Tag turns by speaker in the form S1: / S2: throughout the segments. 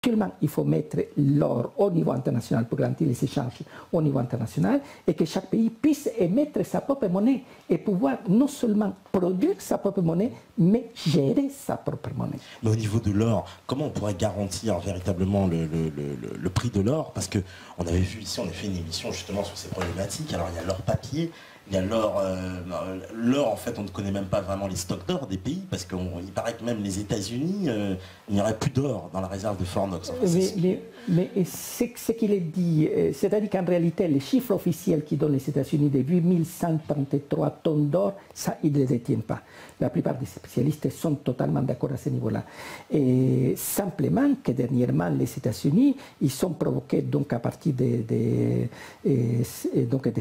S1: actuellement, il faut mettre l'or au niveau international pour garantir les échanges au niveau international et que chaque pays puisse émettre sa propre monnaie et pouvoir non seulement produire sa propre monnaie, mais gérer sa propre monnaie.
S2: Mais au niveau de l'or, comment on pourrait garantir véritablement le prix de l'or? Parce qu'on avait vu ici, on a fait une émission justement sur ces problématiques. Alors il y a l'or papier, il y a l'or, en fait on ne connaît même pas vraiment les stocks d'or des pays, parce qu'il paraît que même les États-Unis, il n'y aurait plus d'or dans la réserve de Fort Knox.
S1: Mais ce qu'il est dit, c'est-à-dire qu'en réalité, les chiffres officiels qui donnent les États-Unis de 8133 tonnes d'or, ça, ils ne les détiennent pas. La plupart des spécialistes sont totalement d'accord à ce niveau-là. Et simplement que dernièrement, les États-Unis, ils sont provoqués, donc à partir de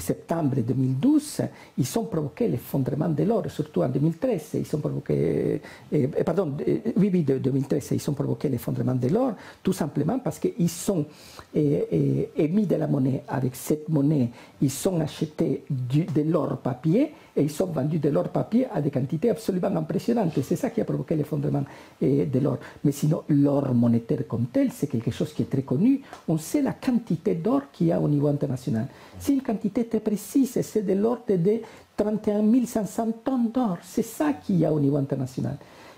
S1: septembre 2012, ils ont provoqué l'effondrement de l'or, surtout en 2013. Ils ont provoqué, de 2013, ils ont provoqué l'effondrement de l'or, tout simplement parce qu'ils sont émis de la monnaie. Avec cette monnaie, ils ont acheté de l'or papier et ils ont vendu de l'or papier à des quantités absolument impressionnantes. C'est ça qui a provoqué l'effondrement de l'or. Mais sinon, l'or monétaire comme tel, c'est quelque chose qui est très connu. On sait la quantité d'or qu'il y a au niveau international. C'est une quantité très précise, c'est de l'ordre de 31 500 tonnes d'or. C'est ça qu'il y a au niveau international.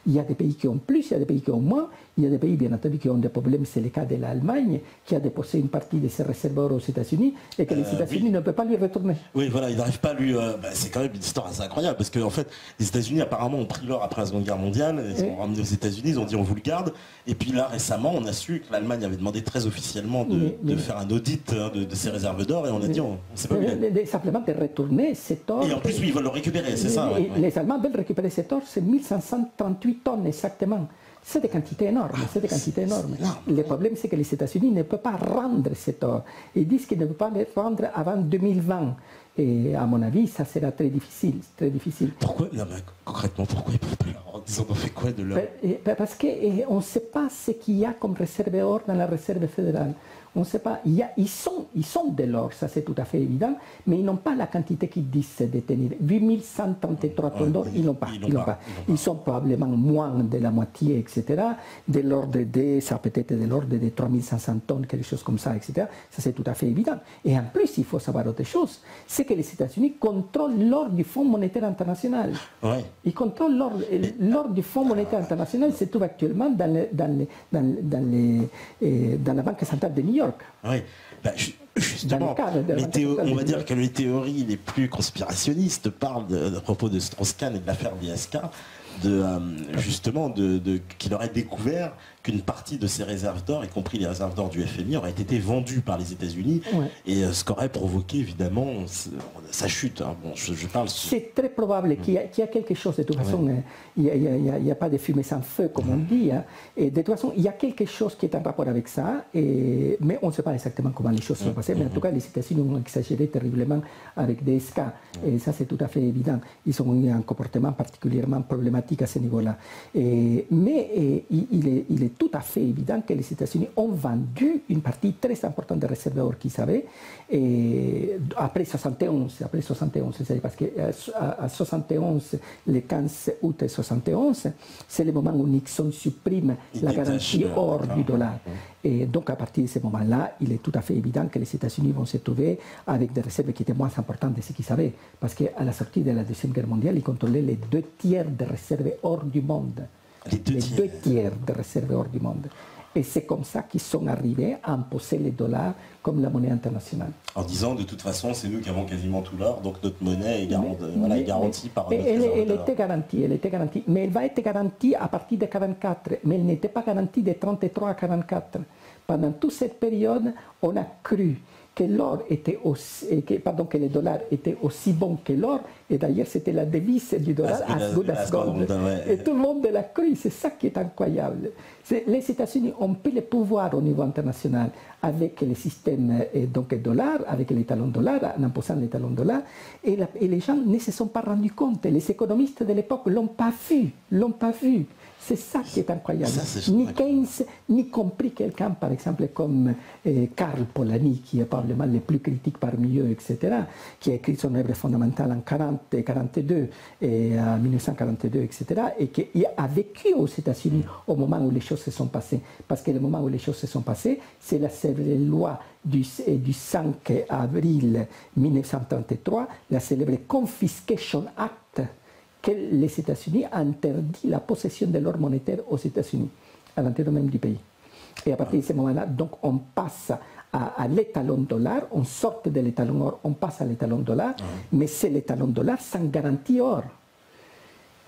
S1: Il y a des pays qui ont plus, il y a des pays qui ont moins, il y a des pays bien entendu qui ont des problèmes, c'est le cas de l'Allemagne qui a déposé une partie de ses réserves aux États-Unis et que les États-Unis ne peuvent pas lui retourner.
S2: Oui, voilà, ils n'arrivent pas à lui... c'est quand même une histoire assez incroyable parce qu'en fait, les États-Unis apparemment ont pris l'or après la Seconde Guerre mondiale, ils ont ramené aux États-Unis, ils ont dit on vous le garde, et puis là récemment on a su que l'Allemagne avait demandé très officiellement de faire un audit de ses réserves d'or et on a dit on ne sait pas où il est.
S1: Simplement de retourner cet or.
S2: Et en plus, oui, ils veulent le récupérer, c'est ça.
S1: Les Allemands veulent récupérer cet or, c'est 1538 tonnes exactement. C'est des quantités énormes, c'est des quantités énormes. Le problème, c'est que les États-Unis ne peuvent pas rendre cet or. Ils disent qu'ils ne peuvent pas le rendre avant 2020. Et à mon avis, ça sera très difficile, très difficile.
S2: Pourquoi, non, mais concrètement, pourquoi ils ne peuvent pas le rendre? Ils ont fait quoi de l'or?
S1: Parce qu'on ne sait pas ce qu'il y a comme réserve d'or dans la réserve fédérale. On ne sait pas. Ils sont de l'or, ça c'est tout à fait évident, mais ils n'ont pas la quantité qu'ils disent détenir. 8133 tonnes d'or, ils n'ont pas. Ils sont probablement moins de la moitié, etc. De l'ordre de, ça peut être de l'ordre de 3500 tonnes, quelque chose comme ça, etc. Ça c'est tout à fait évident. Et en plus, il faut savoir autre chose, c'est que les États-Unis contrôlent l'or du Fonds monétaire international.
S2: Ouais.
S1: Ils contrôlent l'or du Fonds monétaire international, se trouve actuellement dans la Banque centrale de New York.
S2: Oui, justement, on va dire que les théories les plus conspirationnistes parlent à propos de Strauss-Kahn et de l'affaire DSK, justement qu'il aurait découvert qu'une partie de ses réserves d'or, y compris les réserves d'or du FMI, aurait été vendue par les États-Unis, et ce qu'aurait provoqué évidemment sa chute. Hein. Bon, je parle.
S1: C'est très probable qu'il y a quelque chose. De toute façon, il n'y a pas de fumée sans feu, comme on dit. Hein. Et de toute façon, il y a quelque chose qui est en rapport avec ça, mais on ne sait pas exactement comment les choses sont passées. Mais en tout cas, les États-Unis ont exagéré terriblement avec DSK. Et ça, c'est tout à fait évident. Ils ont eu un comportement particulièrement problématique à ce niveau-là. Mais il est tout à fait évident que les États-Unis ont vendu une partie très importante des réserves d'or qu'ils avaient après 71, c'est parce qu'à 71, le 15 août 71, c'est le moment où Nixon supprime la garantie or du dollar. Et donc à partir de ce moment-là, il est tout à fait évident que les États-Unis vont se trouver avec des réserves qui étaient moins importantes de ce qu'ils avaient, parce qu'à la sortie de la Deuxième Guerre mondiale, ils contrôlaient les 2 tiers des réserves hors du monde. Les deux tiers de réserves hors du monde. Et c'est comme ça qu'ils sont arrivés à imposer les dollars comme la monnaie internationale. En
S2: disant, de toute façon, c'est nous qui avons quasiment tout l'or, donc notre monnaie est garantie par notre
S1: elle était garantie, mais elle va être garantie à partir de 1944, mais elle n'était pas garantie de 1933 à 1944. Pendant toute cette période, on a cru que l'or était aussi, que le dollar était aussi bon que l'or, et d'ailleurs c'était la devise du dollar, as good as gold. Et tout le monde l'a cru, c'est ça qui est incroyable. Les États-Unis ont pris le pouvoir au niveau international avec le système dollar, avec les talons dollars, en imposant les talons dollars, et les gens ne se sont pas rendus compte, les économistes de l'époque l'ont pas vu. C'est ça qui est incroyable. Ni Keynes, ni compris quelqu'un, par exemple, comme Karl Polanyi, qui est probablement le plus critique parmi eux, etc., qui a écrit son œuvre fondamentale en 40 et 42, et en 1942, etc., et qui a vécu aux États-Unis au moment où les choses se sont passées. Parce que le moment où les choses se sont passées, c'est la loi du 5 avril 1933, la célèbre Confiscation Act, que les États-Unis interdit la possession de l'or monétaire aux États-Unis, à l'intérieur même du pays. Et à partir de ce moment-là, donc on passe à l'étalon dollar, on sort de l'étalon or, on passe à l'étalon dollar, mais c'est l'étalon dollar sans garantie or.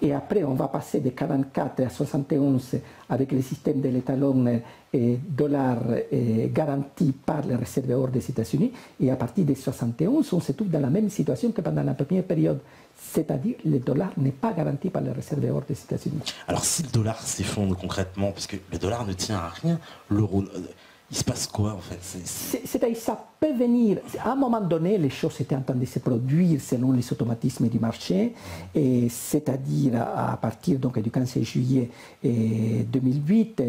S1: Et après, on va passer de 44 à 71 avec le système de l'étalon dollar garanti par les réserves or des États-Unis. Et à partir de 71, on se trouve dans la même situation que pendant la première période. C'est-à-dire que le dollar n'est pas garanti par les réserves or des États-Unis.
S2: Alors si le dollar s'effondre concrètement, parce que le dollar ne tient à rien, l'euro... Il se passe quoi en fait?
S1: C'est-à-dire que ça peut venir, à un moment donné, les choses étaient en train de se produire selon les automatismes du marché, et c'est-à-dire à partir donc, du 15 juillet 2008,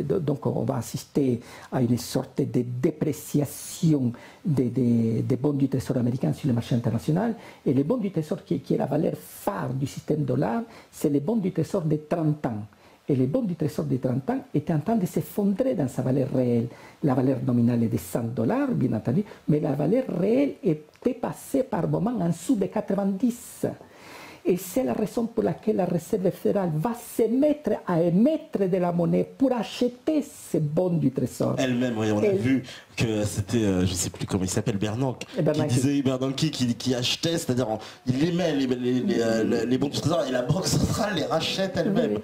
S1: donc on va assister à une sorte de dépréciation des bons du Trésor américain sur le marché international, et les bons du Trésor qui est la valeur phare du système dollar, c'est les bons du Trésor de 30 ans. Et le bond du Trésor de 30 ans était en train de s'effondrer dans sa valeur réelle. La valeur nominale est de $100, bien entendu, mais la valeur réelle était passée par moment en dessous de 90. Et c'est la raison pour laquelle la Réserve fédérale va se mettre à émettre de la monnaie pour acheter ces bons du Trésor.
S2: Elle-même, oui, on a vu que c'était, je ne sais plus comment il s'appelle, Bernanke, qui achetait, c'est-à-dire il émet les bons du Trésor et la Banque centrale les rachète elle-même.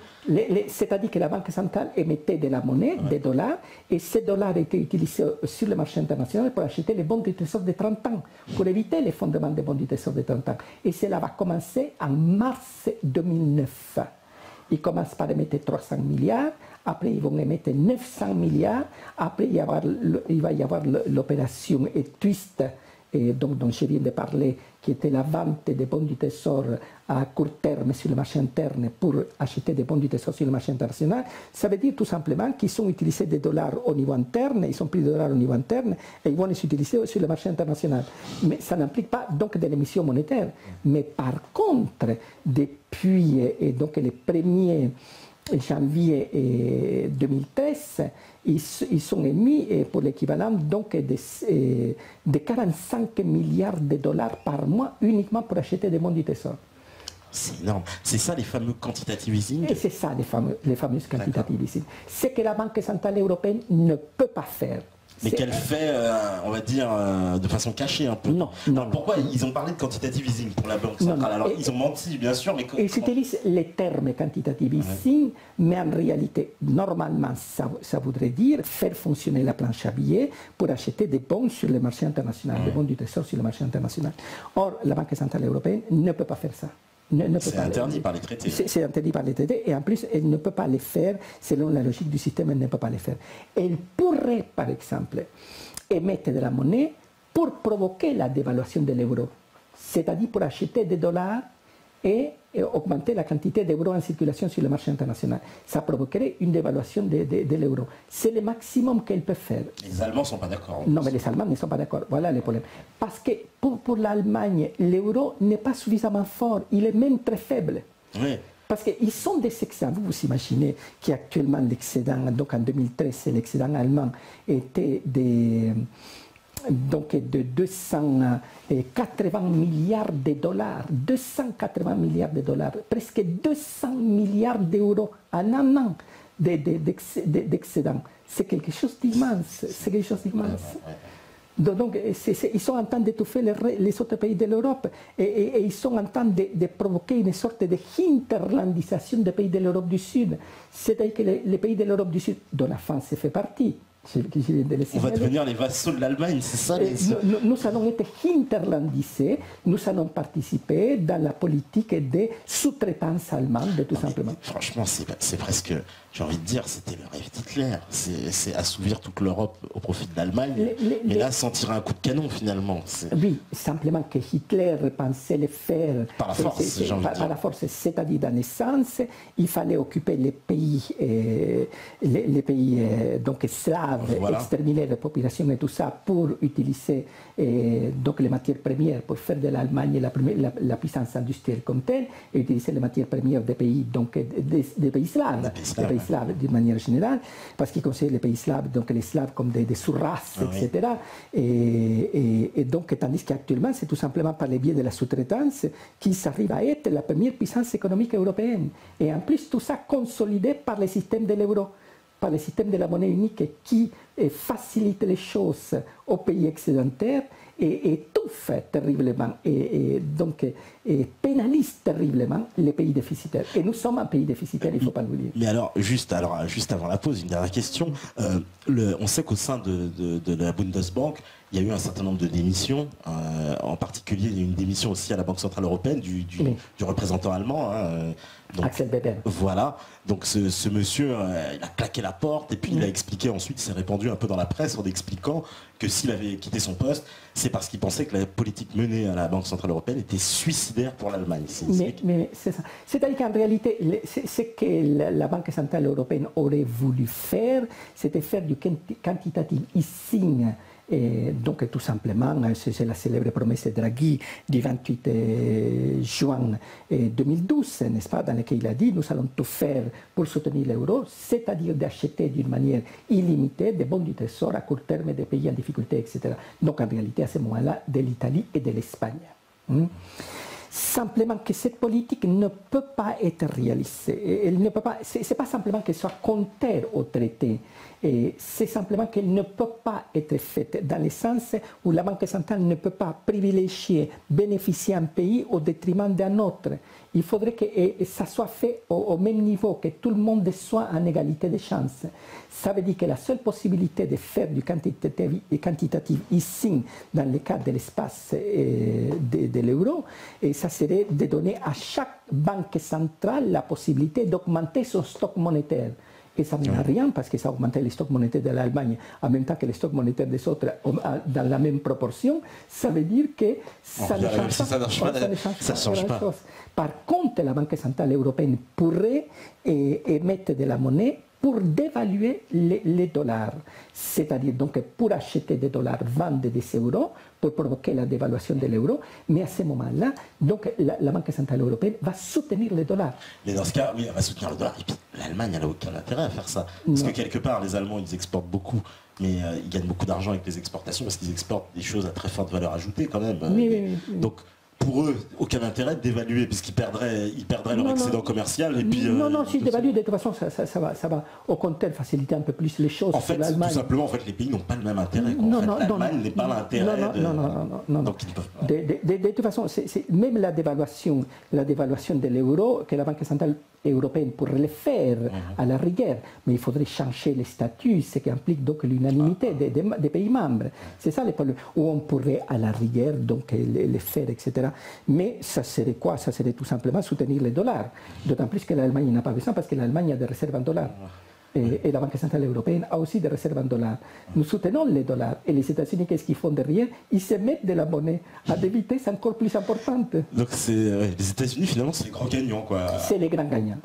S1: C'est-à-dire que la Banque centrale émettait de la monnaie, des dollars, et ces dollars étaient utilisés sur le marché international pour acheter les bons du Trésor de 30 ans, pour éviter l'effondrement des bons du Trésor de 30 ans. Et cela va commencer en mars 2009. Ils commencent par émettre 300 milliards, après ils vont émettre 900 milliards, après il va y avoir l'opération Twist, dont je viens de parler, qui était la vente des bons du Trésor à court terme sur le marché interne pour acheter des bons du Trésor sur le marché international. Ça veut dire tout simplement qu'ils ont utilisé des dollars au niveau interne, ils ont pris des dollars au niveau interne et ils vont les utiliser sur le marché international. Mais ça n'implique pas donc de l'émission monétaire. Mais par contre, depuis donc les premiers janvier 2013, ils sont émis pour l'équivalent donc de 45 milliards de dollars par mois uniquement pour acheter des bons du Trésor.
S2: C'est énorme. C'est ça les fameux quantitative easing?
S1: Et c'est ça les fameuses quantitative easing. Ce que la Banque centrale européenne ne peut pas faire.
S2: Mais qu'elle fait, on va dire, de façon cachée un peu.
S1: Non.
S2: Pourquoi ils ont parlé de quantitative easing pour la Banque centrale? Alors ils ont menti, bien sûr, mais...
S1: Ils utilisent les termes quantitative easing, mais en réalité, normalement, ça voudrait dire faire fonctionner la planche à billets pour acheter des bons sur le marché international, des bons du Trésor sur le marché international. Or, la Banque centrale européenne ne peut pas faire ça.
S2: C'est interdit par les traités.
S1: C'est interdit par les traités et en plus, elle ne peut pas les faire, selon la logique du système, elle ne peut pas les faire. Elle pourrait, par exemple, émettre de la monnaie pour provoquer la dévaluation de l'euro, c'est-à-dire pour acheter des dollars et augmenter la quantité d'euros en circulation sur le marché international. Ça provoquerait une dévaluation de l'euro. C'est le maximum qu'elle peut faire.
S2: Les Allemands ne sont pas d'accord.
S1: Non, mais les Allemands ne sont pas d'accord. Voilà le problème. Parce que pour l'Allemagne, l'euro n'est pas suffisamment fort. Il est même très faible.
S2: Oui.
S1: Parce qu'ils sont des excédents. Vous imaginez qu'actuellement l'excédent, donc en 2013, l'excédent allemand était donc de 280 milliards de dollars, 280 milliards de dollars, presque 200 milliards d'euros en un an d'excédent. C'est quelque chose d'immense. C'est quelque chose d'immense. Donc, ils sont en train d'étouffer les autres pays de l'Europe et ils sont en train de provoquer une sorte de hinterlandisation des pays de l'Europe du Sud. C'est-à-dire que les pays de l'Europe du Sud, dont la France fait partie,
S2: On va devenir les vassaux de l'Allemagne, c'est ça
S1: nous allons être hinterlandisés, nous allons participer dans la politique de sous-traitance allemande, tout simplement.
S2: Franchement, c'est presque, j'ai envie de dire, c'était le rêve d'Hitler. C'est assouvir toute l'Europe au profit de l'Allemagne, mais là, sans tirer un coup de canon, finalement.
S1: Oui, simplement que Hitler pensait le faire
S2: par la force, j'ai envie de dire.
S1: Par la force, c'est-à-dire dans l'essence, il fallait occuper les pays, donc slaves, voilà. Exterminer la population et tout ça pour utiliser donc les matières premières pour faire de l'Allemagne la puissance industrielle comme telle, et utiliser les matières premières des pays, donc des pays slaves, d'une manière générale, parce qu'ils considèrent les pays slaves, donc les slaves comme des sous-races, etc. Et donc, tandis qu'actuellement, c'est tout simplement par le biais de la sous-traitance qu'ils arrivent à être la première puissance économique européenne. Et en plus, tout ça consolidé par le système de l'euro, par le système de la monnaie unique qui facilite les choses aux pays excédentaires et tout fait terriblement et donc pénalise terriblement les pays déficitaires. Et nous sommes un pays déficitaire, il ne faut pas l'oublier.
S2: Mais alors, juste avant la pause, une dernière question. On sait qu'au sein de la Bundesbank, il y a eu un certain nombre de démissions, en particulier il y a eu une démission aussi à la Banque Centrale Européenne du représentant allemand. Donc,
S1: Axel Weber.
S2: Voilà, donc ce monsieur, il a claqué la porte et puis il a expliqué ensuite, il s'est répandu un peu dans la presse en expliquant que s'il avait quitté son poste, c'est parce qu'il pensait que la politique menée à la Banque Centrale Européenne était suicidaire pour l'Allemagne.
S1: Mais c'est ça. C'est-à-dire qu'en réalité, ce que la Banque Centrale Européenne aurait voulu faire, c'était faire du quantitative easing. Et donc tout simplement, c'est la célèbre promesse de Draghi du 28 juin 2012, n'est-ce pas, dans laquelle il a dit « Nous allons tout faire pour soutenir l'euro, c'est-à-dire d'acheter d'une manière illimitée des bons du trésor à court terme des pays en difficulté, etc. » Donc en réalité, à ce moment-là, de l'Italie et de l'Espagne. Simplement que cette politique ne peut pas être réalisée. Elle ne peut pas. C'est pas simplement qu'elle soit contraire au traité. C'est simplement qu'elle ne peut pas être faite dans le sens où la Banque centrale ne peut pas privilégier, bénéficier un pays au détriment d'un autre. Il faudrait que ça soit fait au même niveau, que tout le monde soit en égalité de chances. Ça veut dire que la seule possibilité de faire du quantitative easing dans le cadre de l'espace de l'euro, ça serait de donner à chaque banque centrale la possibilité d'augmenter son stock monétaire. Et ça n'a rien parce que ça augmentait les stocks monétaires de l'Allemagne en même temps que les stocks monétaires des autres dans la même proportion. Ça veut dire que ça ne change pas. Par contre, la Banque centrale européenne pourrait émettre de la monnaie pour dévaluer les dollars, c'est-à-dire donc pour acheter des dollars, vendre des euros, pour provoquer la dévaluation de l'euro, mais à ce moment-là, donc la Banque centrale européenne va soutenir les dollars.
S2: Mais dans ce cas, oui, elle va soutenir le dollar. Et puis l'Allemagne, elle n'a aucun intérêt à faire ça. Parce que quelque part, les Allemands, ils exportent beaucoup, mais ils gagnent beaucoup d'argent avec les exportations, parce qu'ils exportent des choses à très forte valeur ajoutée quand même.
S1: Oui.
S2: Donc, pour eux, aucun intérêt de dévaluer, puisqu'ils perdraient leur excédent commercial. Et puis,
S1: non, s'ils dévaluent, de toute façon, ça va au contraire faciliter un peu plus les choses.
S2: En fait, tout simplement, les pays n'ont pas le même intérêt. L'Allemagne n'est pas l'intérêt.
S1: Non.
S2: Donc, ils ne peuvent pas.
S1: De toute façon, c'est même la dévaluation de l'euro que la Banque centrale européenne pourrait le faire à la rigueur, mais il faudrait changer les statuts, ce qui implique donc l'unanimité des pays membres. C'est ça le problème. Où on pourrait à la rigueur donc les faire, etc. Mais ça serait quoi? Ça serait tout simplement soutenir les dollars. D'autant plus que l'Allemagne n'a pas besoin parce que l'Allemagne a des réserves en dollars. Et la Banque centrale européenne a aussi des réserves en dollars. Nous soutenons les dollars. Et les États-Unis, qu'est-ce qu'ils font derrière? Ils se mettent de la monnaie à des vitesses encore plus importantes.
S2: Donc les États-Unis, finalement, c'est les grands gagnants, quoi.
S1: C'est les grands gagnants.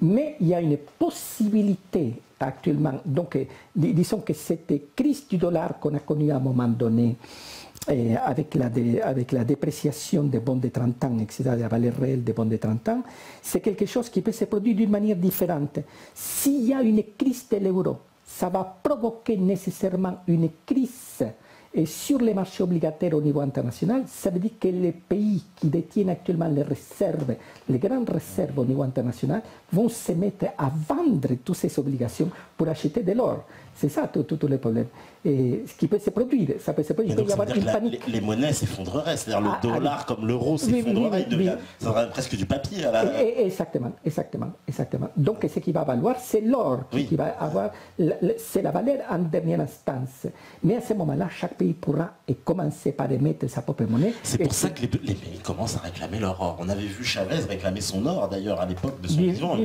S1: Mais il y a une possibilité actuellement. Donc, disons que cette crise du dollar qu'on a connue à un moment donné, avec la dépréciation des bons de 30 ans, etc., la valeur réelle des bons de 30 ans, c'est quelque chose qui peut se produire d'une manière différente. S'il y a une crise de l'euro, ça va provoquer nécessairement une crise Et sur les marchés obligataires au niveau international, ça veut dire que les pays qui détiennent actuellement les réserves, les grandes réserves au niveau international, vont se mettre à vendre toutes ces obligations pour acheter de l'or. C'est ça tout le problème. Et ce qui peut se produire, ça peut se produire.
S2: Il peut y avoir une panique. Les monnaies s'effondreraient, c'est-à-dire le dollar comme l'euro s'effondrerait, ça serait presque du papier.
S1: Exactement. Donc ce qui va valoir, c'est l'or qui va avoir, c'est la valeur en dernière instance. Mais à ce moment-là, chaque pays pourra commencer par émettre sa propre monnaie.
S2: C'est pour ça que les pays commencent à réclamer leur or. On avait vu Chavez réclamer son or d'ailleurs à l'époque de son vivant.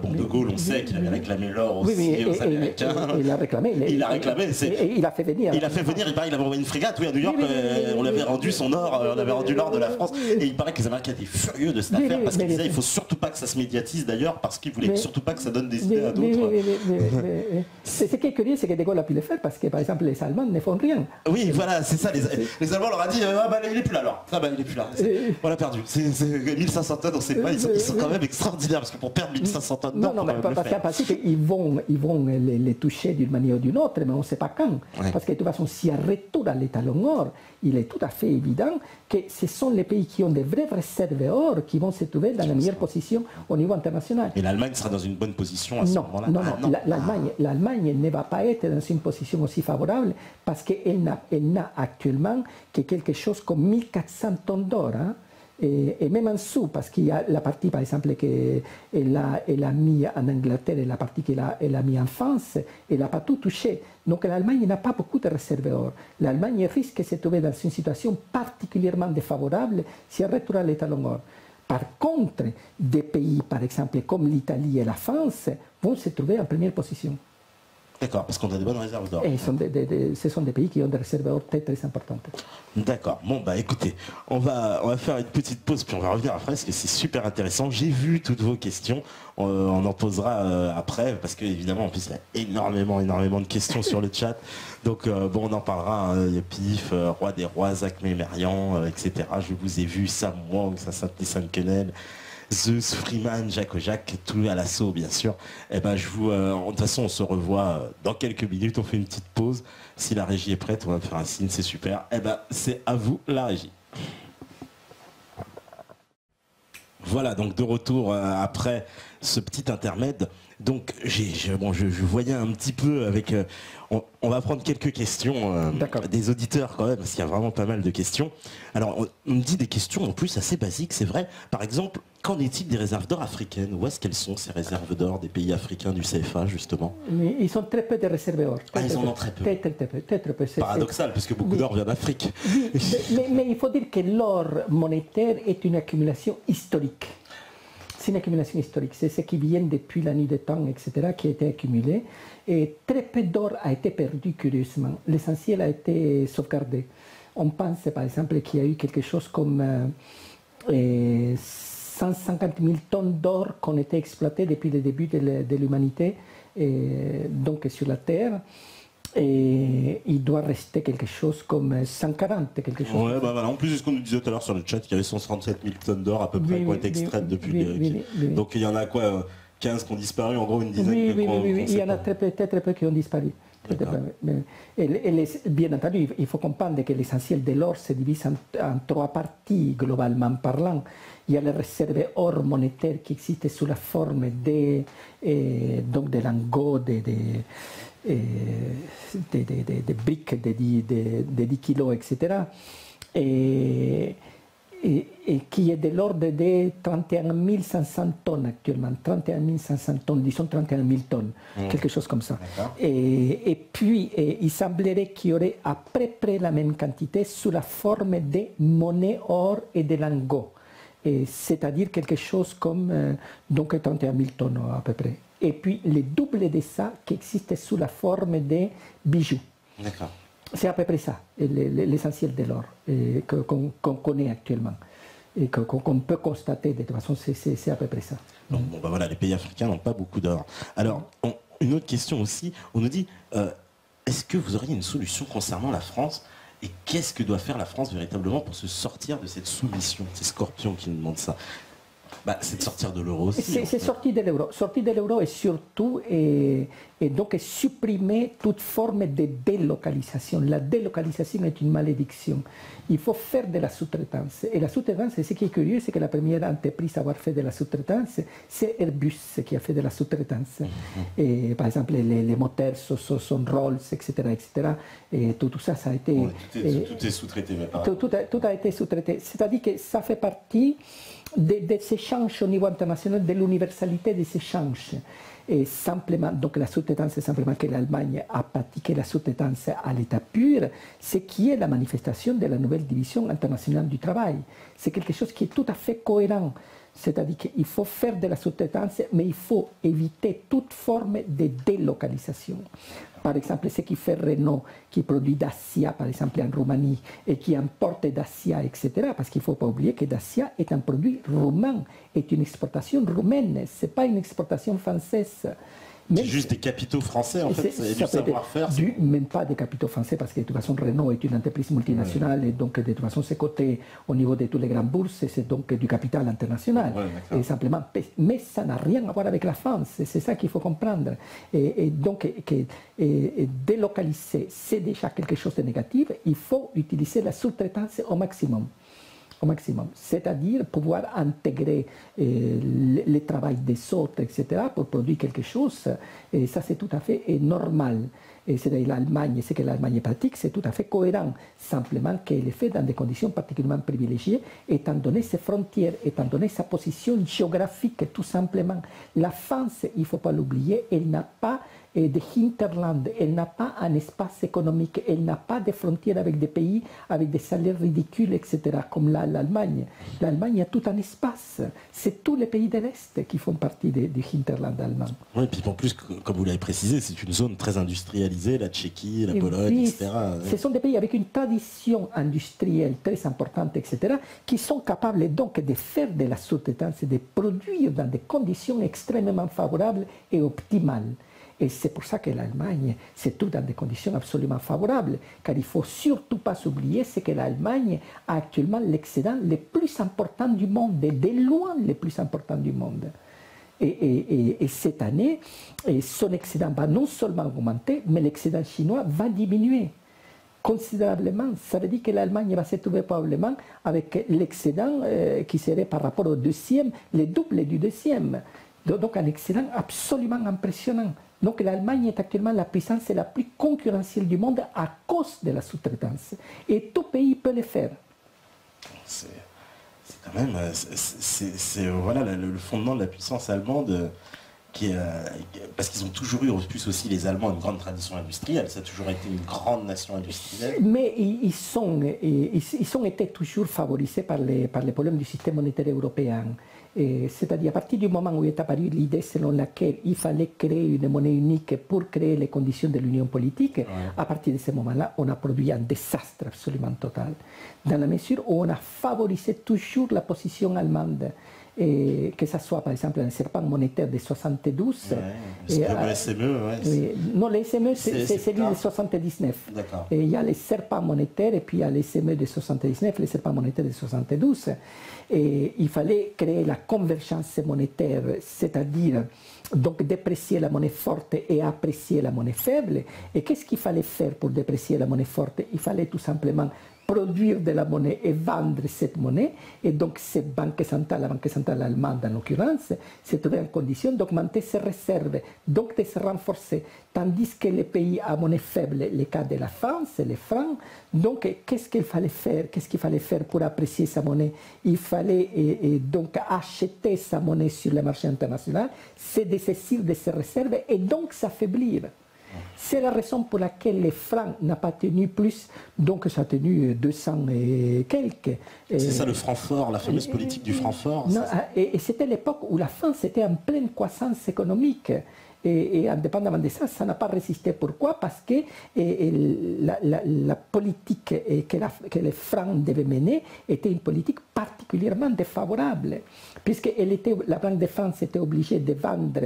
S2: Bon, De Gaulle, on sait qu'il avait réclamé l'or aussi aux Américains.
S1: Il a réclamé.
S2: Il a réclamé.
S1: Il a fait venir.
S2: Il avait envoyé une frégate, à New York, on avait rendu son or, on avait rendu l'or de la France. Et il paraît que les Américains étaient furieux de cette affaire parce qu'ils disaient il faut surtout pas que ça se médiatise d'ailleurs, parce qu'ils voulaient surtout pas que ça donne des idées à d'autres.
S1: Ce qui est curieux, c'est que De Gaulle a pu le faire parce que par exemple les Allemands ne font rien.
S2: Oui, voilà, c'est ça. Les Allemands leur a dit il est plus là alors. Il est plus là. On l'a perdu. C'est 1500 tonnes, on sait pas. Ils sont quand même extraordinaires parce que pour perdre 1500 tonnes,
S1: non, parce qu'ils vont les toucher d'une manière ou d'une autre, mais on ne sait pas quand. Parce que de toute façon, s'il y a retour à l'étalon or, il est tout à fait évident que ce sont les pays qui ont des vraies réserves or qui vont se trouver dans la meilleure position au niveau international.
S2: Et l'Allemagne sera dans une bonne position à ce moment-là?
S1: Non. L'Allemagne ne va pas être dans une position aussi favorable parce qu'elle n'a actuellement que quelque chose comme 1400 tonnes d'or. Et même en dessous, parce qu'il y a la partie, par exemple, qu'elle a mis en Angleterre et la partie qu'elle a mis en France, elle n'a pas tout touché. Donc l'Allemagne n'a pas beaucoup de réserves or. L'Allemagne risque de se trouver dans une situation particulièrement défavorable si elle retourne à l'étalon or. Par contre, des pays, par exemple, comme l'Italie et la France, vont se trouver en première position.
S2: D'accord, parce qu'on a des bonnes réserves d'or.
S1: Et ce sont des pays qui ont des réserves d'or très très importantes.
S2: D'accord. Bon, écoutez, on va faire une petite pause, puis on va revenir après, parce que c'est super intéressant. J'ai vu toutes vos questions. On en posera après, parce qu'évidemment, en plus, il y a énormément de questions sur le chat. Donc, on en parlera. Il y a Pif, Roi des Rois, Zach Mérian, etc. Je vous ai vu, Sam Wang, Saint Quenel, Zeus, Freeman, Jacques, tout à l'assaut bien sûr. De toute façon on se revoit dans quelques minutes, on fait une petite pause. Si la régie est prête, on va me faire un signe, c'est super. C'est à vous la régie. Voilà, donc de retour après ce petit intermède. Donc je voyais un petit peu avec... on va prendre quelques questions des auditeurs quand même, parce qu'il y a vraiment pas mal de questions. Alors on me dit des questions en plus assez basiques, c'est vrai. Par exemple, qu'en est-il des réserves d'or africaines? Où est-ce qu'elles sont ces réserves d'or des pays africains du CFA justement?
S1: Mais ils ont très peu de réserves d'or.
S2: Ils en ont très peu.
S1: Très peu.
S2: Paradoxal, parce que beaucoup d'or vient d'Afrique.
S1: Mais il faut dire que l'or monétaire est une accumulation historique. C'est une accumulation historique, c'est ce qui vient depuis la nuit des temps, etc., qui a été accumulé. Et très peu d'or a été perdu, curieusement. L'essentiel a été sauvegardé. On pense, par exemple, qu'il y a eu quelque chose comme 150 000 tonnes d'or qui ont été exploitées depuis le début de l'humanité, donc sur la Terre. Et il doit rester quelque chose comme 140, quelque chose.
S2: Ouais, en plus de ce qu'on nous disait tout à l'heure sur le chat, il y avait 137 000 tonnes d'or à peu près qui ont été extraites depuis. Donc il y en a quoi 15 qui ont disparu, en gros une dizaine.
S1: Oui, il y en a très peu qui ont disparu. Bien entendu, il faut comprendre que l'essentiel de l'or se divise en trois parties, globalement parlant. Il y a les réserves or monétaires qui existent sous la forme de lingots, des briques de 10 kilos, etc. Et qui est de l'ordre de 31 500 tonnes actuellement, 31 500 tonnes, disons 31 000 tonnes, quelque chose comme ça. Et puis, il semblerait qu'il y aurait à peu près la même quantité sous la forme de monnaie or et de lingots, c'est-à-dire quelque chose comme donc 31 000 tonnes à peu près. Et puis le double de ça qui existe sous la forme de bijoux.
S2: D'accord.
S1: C'est à peu près ça, l'essentiel de l'or qu'on connaît actuellement et qu'on peut constater. De toute façon, c'est à peu près ça.
S2: Donc, voilà, les pays africains n'ont pas beaucoup d'or. Alors, une autre question aussi, on nous dit, est-ce que vous auriez une solution concernant la France? Et qu'est-ce que doit faire la France véritablement pour se sortir de cette soumission? C'est Scorpion qui nous demande ça. C'est de sortir de l'euro aussi.
S1: C'est sortir de l'euro. Sortir de l'euro et surtout donc supprimer toute forme de délocalisation. La délocalisation est une malédiction. Il faut faire de la sous-traitance. Et la sous-traitance, ce qui est curieux, c'est que la première entreprise à avoir fait de la sous-traitance, c'est Airbus qui a fait de la sous-traitance. Et par exemple, les moteurs sont Rolls, etc. Et tout ça, ça a été...
S2: tout est sous-traité.
S1: Tout a été sous-traité. C'est-à-dire que ça fait partie des échanges au niveau international, de l'universalité des échanges. Et simplement, donc la sous-traitance, c'est simplement que l'Allemagne a pratiqué la sous-traitance à l'état pur, ce qui est la manifestation de la nouvelle division internationale du travail. C'est quelque chose qui est tout à fait cohérent. C'est-à-dire qu'il faut faire de la sous-traitance, mais il faut éviter toute forme de délocalisation. Par exemple, ce qui fait Renault, qui produit Dacia, par exemple, en Roumanie, et qui importe Dacia, etc., parce qu'il ne faut pas oublier que Dacia est un produit roumain, est une exportation roumaine, ce n'est pas une exportation française.
S2: C'est juste des capitaux français, en fait, c'est du savoir-faire.
S1: Même pas des capitaux français, parce que de toute façon, Renault est une entreprise multinationale, et donc de toute façon, c'est coté au niveau de toutes les grandes bourses, c'est donc du capital international. Et simplement, mais ça n'a rien à voir avec la France, c'est ça qu'il faut comprendre. Et donc, délocaliser, c'est déjà quelque chose de négatif, il faut utiliser la sous-traitance au maximum. C'est-à-dire pouvoir intégrer le travail des autres, etc., pour produire quelque chose. Et ça, c'est tout à fait normal. Et c'est-à-dire l'Allemagne, ce que l'Allemagne pratique, c'est tout à fait cohérent. Simplement qu'elle est fait dans des conditions particulièrement privilégiées, étant donné ses frontières, étant donné sa position géographique, tout simplement. La France, il ne faut pas l'oublier, elle n'a pas de hinterland, elle n'a pas un espace économique, elle n'a pas de frontières avec des pays avec des salaires ridicules, etc., comme l'Allemagne. L'Allemagne a tout un espace. C'est tous les pays de l'Est qui font partie du hinterland allemand.
S2: Oui, et puis en plus, comme vous l'avez précisé, c'est une zone très industrialisée, la Tchéquie, la Pologne, etc.
S1: Ce sont des pays avec une tradition industrielle très importante, etc., qui sont capables donc de faire de la sous-traitance, de produire dans des conditions extrêmement favorables et optimales. Et c'est pour ça que l'Allemagne, c'est tout dans des conditions absolument favorables, car il ne faut surtout pas s'oublier, c'est que l'Allemagne a actuellement l'excédent le plus important du monde, de loin le plus important du monde. Et cette année, son excédent va non seulement augmenter, mais l'excédent chinois va diminuer considérablement. Ça veut dire que l'Allemagne va se trouver probablement avec l'excédent qui serait par rapport au deuxième, le double du deuxième. Donc un excédent absolument impressionnant. Donc l'Allemagne est actuellement la puissance la plus concurrentielle du monde à cause de la sous-traitance. Et tout pays peut le faire.
S2: C'est quand même voilà, le fondement de la puissance allemande, parce qu'ils ont toujours eu, en plus aussi les Allemands, une grande tradition industrielle. Ça a toujours été une grande nation industrielle.
S1: Mais ils ont été toujours favorisés par les problèmes du système monétaire européen. C'est-à-dire à partir du moment où est apparue l'idée selon laquelle il fallait créer une monnaie unique pour créer les conditions de l'union politique, à partir de ce moment-là, on a produit un désastre absolument total. Dans la mesure où on a favorisé toujours la position allemande. Et que ce soit par exemple un serpent monétaire de 72.
S2: Le SME,
S1: non, le SME, c'est celui de 79. Et il y a les serpents monétaires et puis il y a les SME de 79, les serpents monétaires de 72. Et il fallait créer la convergence monétaire, c'est-à-dire donc déprécier la monnaie forte et apprécier la monnaie faible. Et qu'est-ce qu'il fallait faire pour déprécier la monnaie forte? Il fallait tout simplement produire de la monnaie et vendre cette monnaie. Et donc, la banque centrale allemande en l'occurrence, s'est trouvée en condition d'augmenter ses réserves, donc de se renforcer. Tandis que les pays à monnaie faible, les cas de la France, les francs, donc qu'est-ce qu'il fallait faire? Qu'est-ce qu'il fallait faire pour apprécier sa monnaie? Il fallait donc acheter sa monnaie sur le marché international, se dessaisir de ses réserves et donc s'affaiblir. C'est la raison pour laquelle les francs n'a pas tenu plus, donc ça a tenu 200 et quelques.
S2: C'est ça le franc fort, la fameuse politique du franc fort.
S1: Et c'était l'époque où la France était en pleine croissance économique. Et indépendamment de ça, ça n'a pas résisté. Pourquoi? Parce que la politique que les francs devaient mener était une politique particulièrement défavorable, puisque la Banque de France était obligée de vendre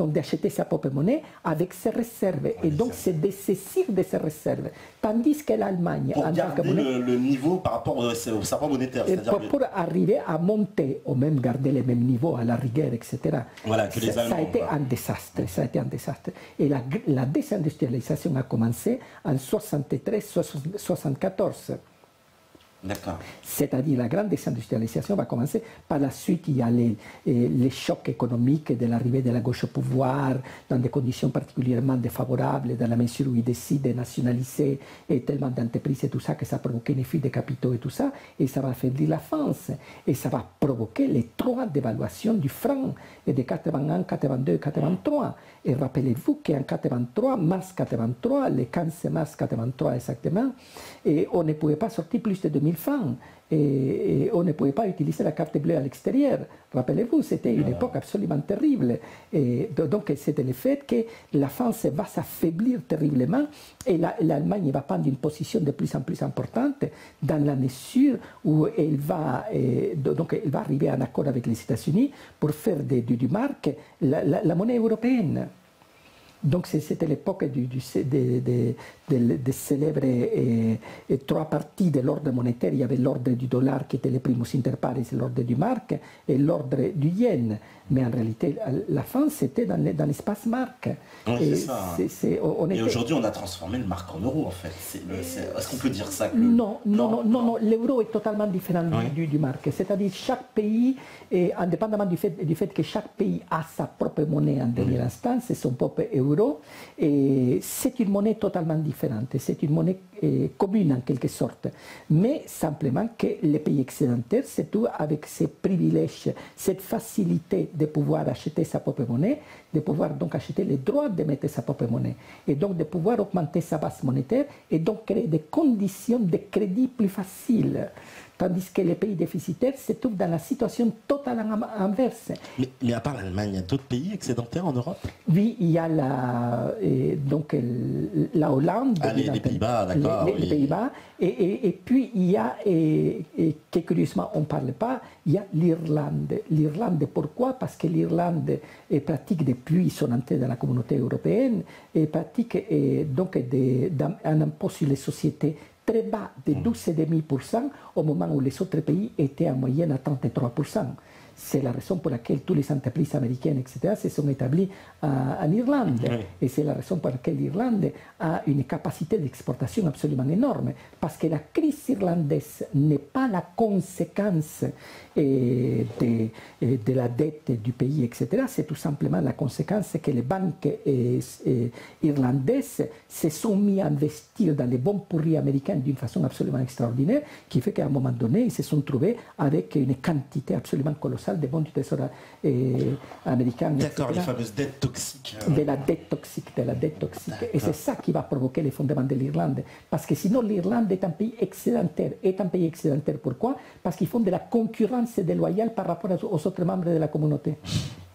S1: d'acheter sa propre monnaie avec ses réserves. Et donc c'est de saisir de ses réserves. Tandis que l'Allemagne,
S2: pour garder le niveau par rapport au savoir monétaire.
S1: Pour arriver à monter, ou même garder le même niveau à la rigueur, etc.
S2: Voilà, que les Allemands,
S1: ça a été un désastre. Ça a été un désastre. Et la désindustrialisation a commencé en 73-74.
S2: D'accord.
S1: C'est-à-dire la grande désindustrialisation va commencer. Par la suite, il y a les chocs économiques de l'arrivée de la gauche au pouvoir, dans des conditions particulièrement défavorables, dans la mesure où ils décident de nationaliser et tellement d'entreprises et tout ça, que ça a provoqué une fuite de capitaux et tout ça, et ça va affaiblir la France. Et ça va provoquer les 3 dévaluations du franc, et de 81, 82 et 83. Et rappelez-vous qu'en 83, mars 83, le 15 mars 83 exactement, et on ne pouvait pas sortir plus de 2000 francs. Et on ne pouvait pas utiliser la carte bleue à l'extérieur. Rappelez-vous, c'était une époque absolument terrible. Et donc, c'était le fait que la France va s'affaiblir terriblement et l'Allemagne va prendre une position de plus en plus importante dans la mesure où elle va arriver à un accord avec les États-Unis pour faire du mark la monnaie européenne. Donc c'était l'époque des célèbres 3 parties de l'ordre monétaire. Il y avait l'ordre du dollar qui était le primus inter pares, l'ordre du mark et l'ordre du yen. Mais en réalité, la France était dans l'espace mark.
S2: Oui, c'est ça. Et aujourd'hui, on a transformé le mark en euro, en fait. Est-ce qu'on peut dire ça
S1: Non. L'euro est totalement différent du mark. C'est-à-dire chaque pays, indépendamment du fait que chaque pays a sa propre monnaie en dernière instance, c'est son propre euro, et c'est une monnaie totalement différente. C'est une monnaie commune en quelque sorte. Mais simplement que les pays excédentaires se trouvent avec ces privilèges, cette facilité de pouvoir acheter sa propre monnaie, de pouvoir donc acheter les droits d'émettre sa propre monnaie, et donc de pouvoir augmenter sa base monétaire, et donc créer des conditions de crédit plus faciles. Tandis que les pays déficitaires se trouvent dans la situation totalement inverse.
S2: Mais à part l'Allemagne, il y a d'autres pays excédentaires en Europe?
S1: Oui, il y a la Hollande.
S2: Les Pays-Bas, d'accord.
S1: Les Pays-Bas. Et puis il y a, que curieusement on ne parle pas, il y a l'Irlande. L'Irlande, pourquoi? Parce que l'Irlande pratique depuis son entrée dans la communauté européenne, et pratique donc un impôt sur les sociétés très bas de 12,5% au moment où les autres pays étaient en moyenne à 33%. C'est la raison pour laquelle toutes les entreprises américaines, etc., se sont établies en Irlande. Oui. Et c'est la raison pour laquelle l'Irlande a une capacité d'exportation absolument énorme. Parce que la crise irlandaise n'est pas la conséquence de la dette du pays, etc. C'est tout simplement la conséquence que les banques irlandaises se sont mis à investir dans les bons pourris américains d'une façon absolument extraordinaire, qui fait qu'à un moment donné, ils se sont trouvés avec une quantité absolument colossale des bons du trésor américain.
S2: D'accord, les fameuses dettes toxiques.
S1: De la dette toxique. Et c'est ça qui va provoquer l'effondrement de l'Irlande. Parce que sinon, l'Irlande est un pays excédentaire. Pourquoi? Parce qu'ils font de la concurrence déloyale par rapport aux autres membres de la communauté.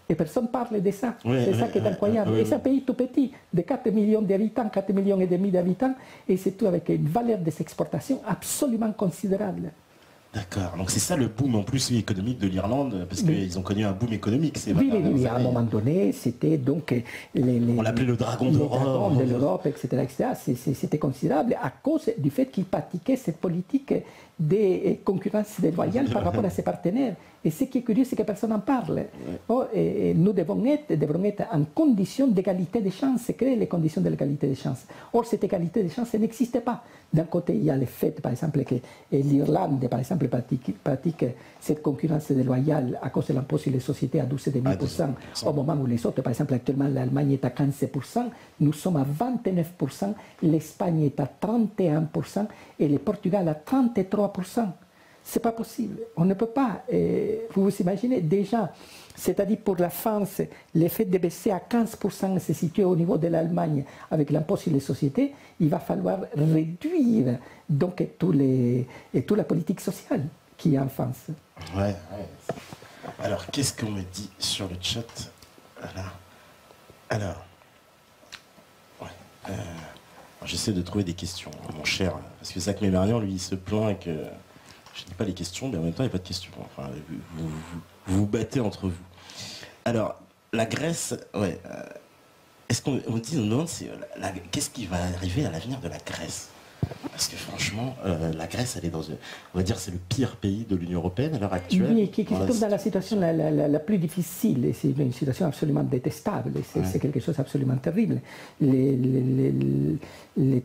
S1: Et personne ne parle de ça. C'est ça qui est incroyable. Et c'est un pays tout petit, de 4 millions d'habitants, 4 millions et demi d'habitants, et c'est tout avec une valeur des exportations absolument considérable.
S2: D'accord, donc c'est ça le boom en plus économique de l'Irlande, parce qu'ils ont connu un boom économique.
S1: Oui, à un moment donné, c'était donc...
S2: on l'appelait le dragon d'Europe.
S1: De l'Europe, etc. C'était considérable à cause du fait qu'ils pratiquaient cette politique de concurrence déloyale par rapport à ses partenaires. Et ce qui est curieux, c'est que personne n'en parle. Et nous devrons être en condition d'égalité des chances, créer les conditions de l'égalité des chances. Or, cette égalité des chances n'existe pas. D'un côté, il y a le fait, par exemple, que l'Irlande, par exemple, pratique cette concurrence déloyale à cause de l'impôt sur les sociétés à 12,5%, au moment où les autres, par exemple, actuellement, l'Allemagne est à 15%, nous sommes à 29%, l'Espagne est à 31% et le Portugal à 33%. C'est pas possible. On ne peut pas. Vous vous imaginez déjà, c'est-à-dire pour la France, l'effet de baisser à 15% se situe au niveau de l'Allemagne avec l'impôt sur les sociétés, il va falloir réduire donc toute la politique sociale qu'il y a en France.
S2: Ouais. Alors, qu'est-ce qu'on me dit sur le chat? Alors, j'essaie de trouver des questions, mon cher, parce que Zach Mémarian, lui, il se plaint que je ne dis pas les questions, mais en même temps, il n'y a pas de questions. Enfin, vous battez entre vous. Alors, la Grèce, ouais. Est-ce qu'on on demande qu'est-ce qui va arriver à l'avenir de la Grèce? Parce que franchement, la Grèce, elle est on va dire, c'est le pire pays de l'Union européenne à l'heure actuelle.
S1: Oui, qui se trouve dans la situation la plus difficile. C'est une situation absolument détestable. C'est quelque chose d'absolument terrible. Les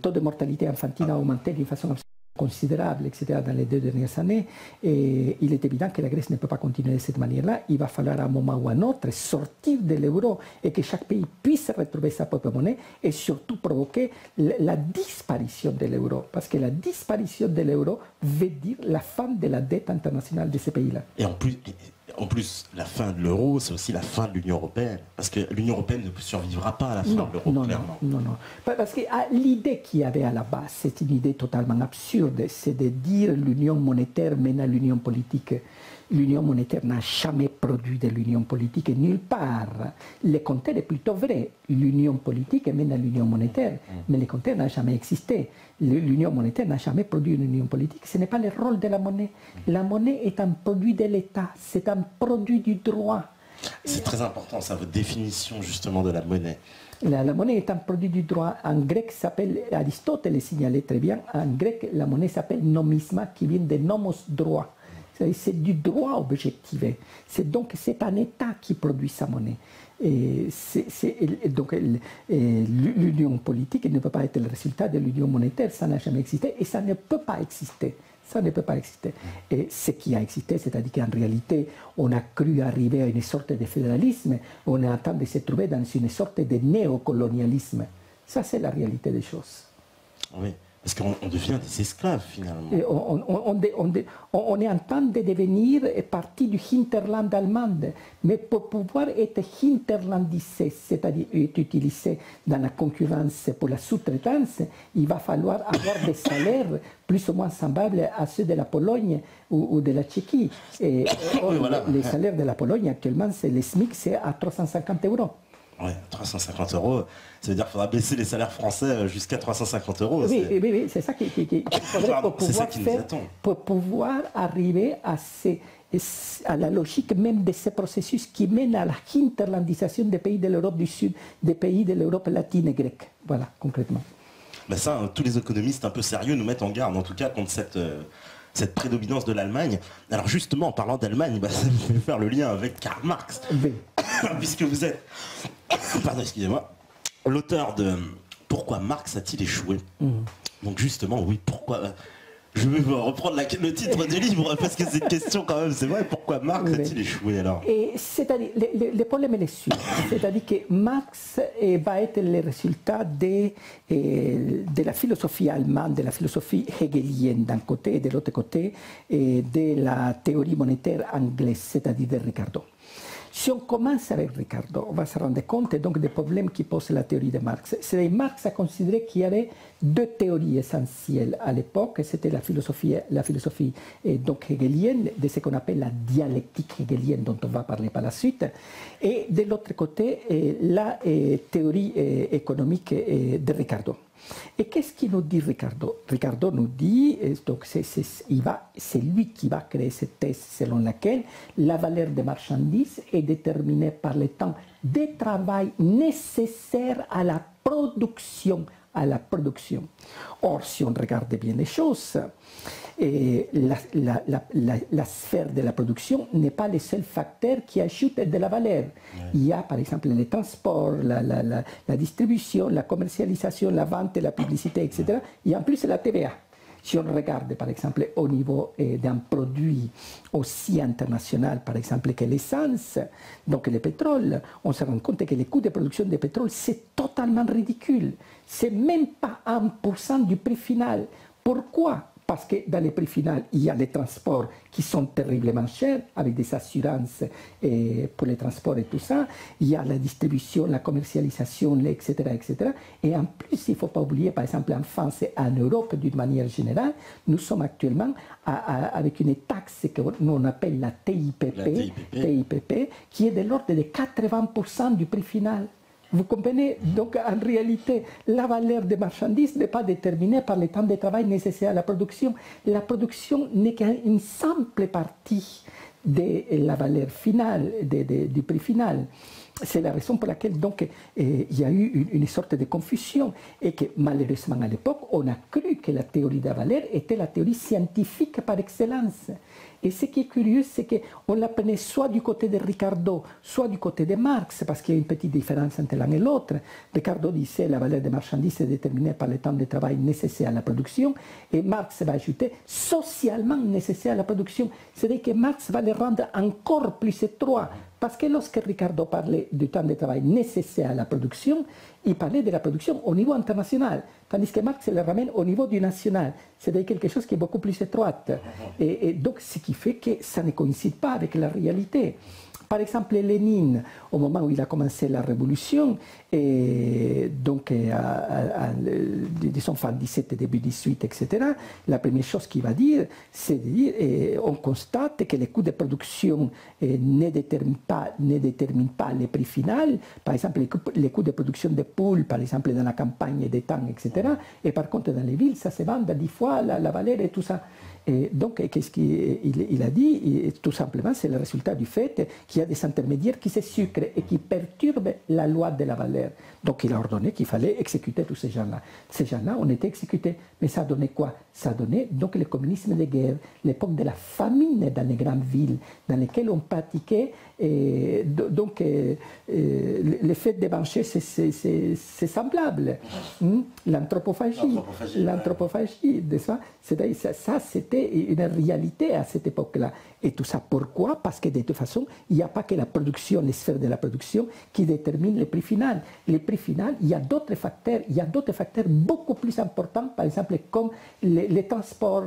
S1: taux de mortalité infantile ont augmenté d'une façon absolument considérable, etc., dans les 2 dernières années. Et il est évident que la Grèce ne peut pas continuer de cette manière-là. Il va falloir à un moment ou à un autre sortir de l'euro et que chaque pays puisse retrouver sa propre monnaie et surtout provoquer la disparition de l'euro. Parce que la disparition de l'euro veut dire la fin de la dette internationale de ces pays-là.
S2: Et en plus, la fin de l'euro, c'est aussi la fin de l'Union européenne. Parce que l'Union européenne ne survivra pas à la fin de l'euro, clairement.
S1: Non. Parce que l'idée qu'il y avait à la base, c'est une idée totalement absurde. C'est de dire l'union monétaire mène à l'union politique. L'union monétaire n'a jamais produit de l'union politique nulle part. Le contraire est plutôt vrai. L'union politique mène à l'union monétaire, mais le contraire n'a jamais existé. L'union monétaire n'a jamais produit une union politique. Ce n'est pas le rôle de la monnaie. La monnaie est un produit de l'État, c'est un produit du droit.
S2: C'est très important, ça, votre définition justement de la monnaie.
S1: La monnaie est un produit du droit. En grec, Aristote le signalait très bien, en grec, la monnaie s'appelle nomisma, qui vient de nomos, droit. C'est du droit objectivé. C'est un État qui produit sa monnaie. Donc l'union politique ne peut pas être le résultat de l'union monétaire, ça n'a jamais existé et ça ne peut pas exister. Ça ne peut pas exister. Et ce qui a existé, c'est-à-dire qu'en réalité, on a cru arriver à une sorte de fédéralisme, on est en train de se trouver dans une sorte de néocolonialisme. Ça, c'est la réalité des choses.
S2: Oui. Parce qu'on devient des esclaves, finalement.
S1: Et on est en train de devenir partie du hinterland allemand. Mais pour pouvoir être hinterlandisé, c'est-à-dire être utilisé dans la concurrence pour la sous-traitance, il va falloir avoir des salaires plus ou moins semblables à ceux de la Pologne ou de la Tchéquie. Et les salaires de la Pologne, actuellement, le SMIC, c'est à 350 €.
S2: Ouais, 350 €, ça veut dire qu'il faudra baisser les salaires français jusqu'à 350 €.
S1: Oui, c'est ça qu'il faudrait pour pouvoir faire, pour pouvoir arriver à la logique même de ce processus qui mène à la hinterlandisation des pays de l'Europe du Sud, des pays de l'Europe latine et grecque. Voilà, concrètement.
S2: Ben ça, tous les économistes un peu sérieux nous mettent en garde, en tout cas, contre cette prédominance de l'Allemagne. Alors justement, en parlant d'Allemagne, ça me fait faire le lien avec Karl Marx. Oui. Puisque vous êtes, pardon, excusez-moi, l'auteur de Pourquoi Marx a-t-il échoué? Donc justement, oui, pourquoi... Je vais reprendre le titre du livre parce que c'est une question quand même, c'est vrai, pourquoi Marx a-t-il échoué alors?
S1: C'est-à-dire, le problème est le suivant, c'est-à-dire que Marx va être le résultat de la philosophie allemande, de la philosophie hegelienne d'un côté et de l'autre côté de la théorie monétaire anglaise, c'est-à-dire de Ricardo. Si on commence avec Ricardo, on va se rendre compte donc des problèmes qui pose la théorie de Marx. Marx a considéré qu'il y avait 2 théories essentielles à l'époque. C'était la philosophie donc hegelienne, de ce qu'on appelle la dialectique hegelienne, dont on va parler par la suite, et de l'autre côté, la théorie économique de Ricardo. Et qu'est-ce qu'il nous dit Ricardo? Ricardo nous dit, donc c'est lui qui va créer cette thèse selon laquelle la valeur des marchandises est déterminée par le temps de travail nécessaire à la production. Or, si on regarde bien les choses, la sphère de la production n'est pas le seul facteur qui ajoute de la valeur. Il y a par exemple les transports, la distribution, la commercialisation, la vente, la publicité, etc. Et en plus la TVA. Si on regarde par exemple au niveau d'un produit aussi international, par exemple que l'essence, donc le pétrole, on se rend compte que les coûts de production de pétrole, c'est totalement ridicule. C'est même pas 1% du prix final. Pourquoi? Parce que dans les prix finaux, il y a les transports qui sont terriblement chers, avec des assurances pour les transports et tout ça. Il y a la distribution, la commercialisation, etc., etc. Et en plus, il ne faut pas oublier, par exemple, en France et en Europe, d'une manière générale, nous sommes actuellement avec une taxe que nous appelle la TIPP, qui est de l'ordre de 80% du prix final. Vous comprenez? Donc, en réalité, la valeur des marchandises n'est pas déterminée par le temps de travail nécessaire à la production. La production n'est qu'une simple partie de la valeur finale, du prix final. c'est la raison pour laquelle donc, il y a eu une sorte de confusion et que malheureusement à l'époque, on a cru que la théorie de la valeur était la théorie scientifique par excellence. Et ce qui est curieux, c'est qu'on la prenait soit du côté de Ricardo, soit du côté de Marx, parce qu'il y a une petite différence entre l'un et l'autre. Ricardo disait que la valeur des marchandises est déterminée par le temps de travail nécessaire à la production, et Marx va ajouter socialement nécessaire à la production. C'est-à-dire que Marx va le rendre encore plus étroit, parce que lorsque Ricardo parlait du temps de travail nécessaire à la production, il parlait de la production au niveau international, tandis que Marx le ramène au niveau du national. C'est-à-dire quelque chose qui est beaucoup plus étroit. Et donc, ce qui fait que ça ne coïncide pas avec la réalité. Par exemple, Lénine, au moment où il a commencé la révolution, et donc disons fin 17 début 18, etc., la première chose qu'il va dire, c'est de dire, on constate que les coûts de production ne déterminent pas les prix finaux. Par exemple, les coûts de production de poules, par exemple, dans la campagne des temps, etc., et par contre, dans les villes, ça se vend à 10 fois la valeur et tout ça. Et donc, qu'est-ce qu'il a dit? Tout simplement, c'est le résultat du fait qu'il y a des intermédiaires qui se sucrent et qui perturbent la loi de la valeur. Donc, il a ordonné qu'il fallait exécuter tous ces gens-là. Ces gens-là ont été exécutés. Mais ça a donné quoi? Ça a donné donc le communisme de guerre, l'époque de la famine dans les grandes villes, dans lesquelles on pratiquait donc le fait de manger, c'est semblable. L'anthropophagie, ça c'était une réalité à cette époque-là. Et tout ça, pourquoi? Parce que de toute façon, il n'y a pas que la production, les sphères de la production qui déterminent le prix final. Le prix final, il y a d'autres facteurs, beaucoup plus importants, par exemple comme les transports,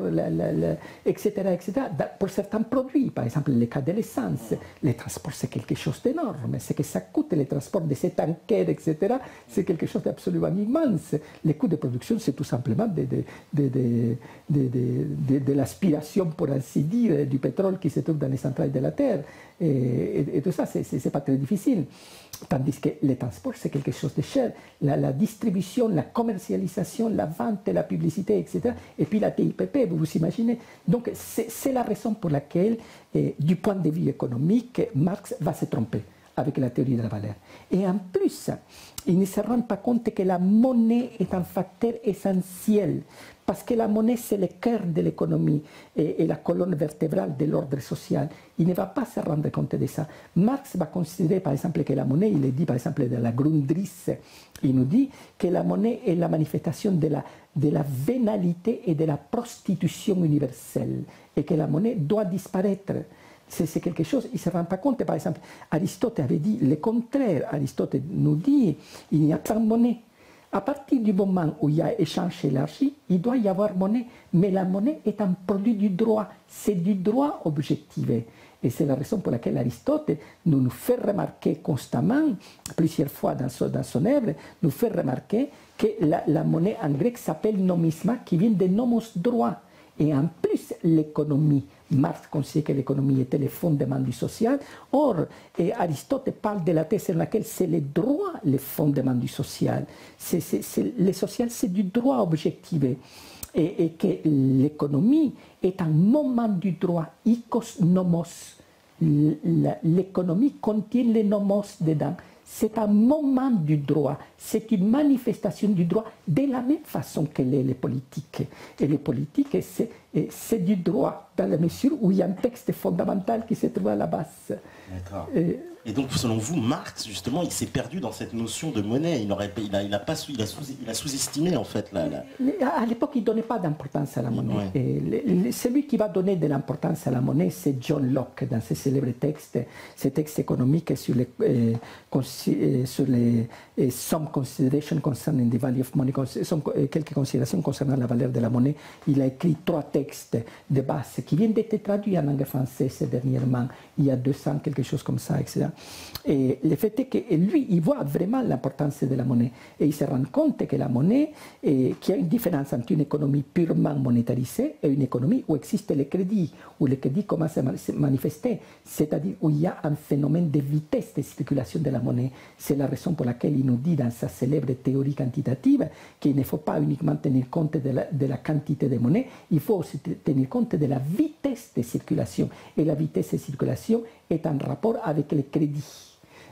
S1: etc., etc., pour certains produits. Par exemple, le cas de l'essence. Les transports, c'est quelque chose d'énorme. Ce que ça coûte, les transports de ces tankers, etc., c'est quelque chose d'absolument immense. Les coûts de production, c'est tout simplement de l'aspiration, pour ainsi dire, du pétrole qui se trouve dans les centrales de la Terre. Et tout ça, c'est pas très difficile. Tandis que les transports, c'est quelque chose de cher. La distribution, la commercialisation, la vente, la publicité, etc. Et puis la TIPP, vous vous imaginez. Donc, c'est la raison pour laquelle, du point de vue économique, Marx va se tromper avec la théorie de la valeur. Et en plus, il ne se rend pas compte que la monnaie est un facteur essentiel, parce que la monnaie, c'est le cœur de l'économie et la colonne vertébrale de l'ordre social. Il ne va pas se rendre compte de ça. Marx va considérer, par exemple, que la monnaie, il est dit, par exemple, de la Grundrisse, il nous dit que la monnaie est la manifestation de la vénalité et de la prostitution universelle, et que la monnaie doit disparaître. C'est quelque chose, il ne se rend pas compte. Par exemple, Aristote avait dit le contraire. Aristote nous dit il n'y a pas de monnaie. À partir du moment où il y a échange élargi, il doit y avoir monnaie. Mais la monnaie est un produit du droit. C'est du droit objectivé. Et c'est la raison pour laquelle Aristote nous fait remarquer constamment, plusieurs fois dans son œuvre, nous fait remarquer que la monnaie en grec s'appelle nomisma, qui vient de nomos, droit. Et en plus, l'économie. Marx considère que l'économie était le fondement du social. Or, Aristote parle de la thèse dans laquelle c'est le droit le fondement du social. Le social, c'est du droit objectivé. Et que l'économie est un moment du droit, ikos nomos. L'économie contient les nomos dedans. C'est un moment du droit, c'est une manifestation du droit de la même façon que les politiques. Et les politiques, c'est du droit, dans la mesure où il y a un texte fondamental qui se trouve à la base.
S2: D'accord. Et donc, selon vous, Marx, justement, il s'est perdu dans cette notion de monnaie. Il a sous-estimé, en fait.
S1: À l'époque, il ne donnait pas d'importance à la monnaie.
S2: Ouais.
S1: Et celui qui va donner de l'importance à la monnaie, c'est John Locke, dans ses célèbres textes, ces textes économiques sur les some considerations concerning the value of money, quelques considérations concernant la valeur de la monnaie. Il a écrit 3 textes de base qui viennent d'être traduits en langue française dernièrement, il y a 200, quelque chose comme ça, etc. Et le fait est que lui, il voit vraiment l'importance de la monnaie. Et il se rend compte que la monnaie, qu'il y a une différence entre une économie purement monétarisée et une économie où existe le crédit, où le crédit commence à se manifester, c'est-à-dire où il y a un phénomène de vitesse de circulation de la monnaie. C'est la raison pour laquelle il nous dit dans sa célèbre théorie quantitative qu'il ne faut pas uniquement tenir compte de la quantité de monnaie, il faut aussi tenir compte de la vitesse de circulation. Et la vitesse de circulation est en rapport avec le crédit.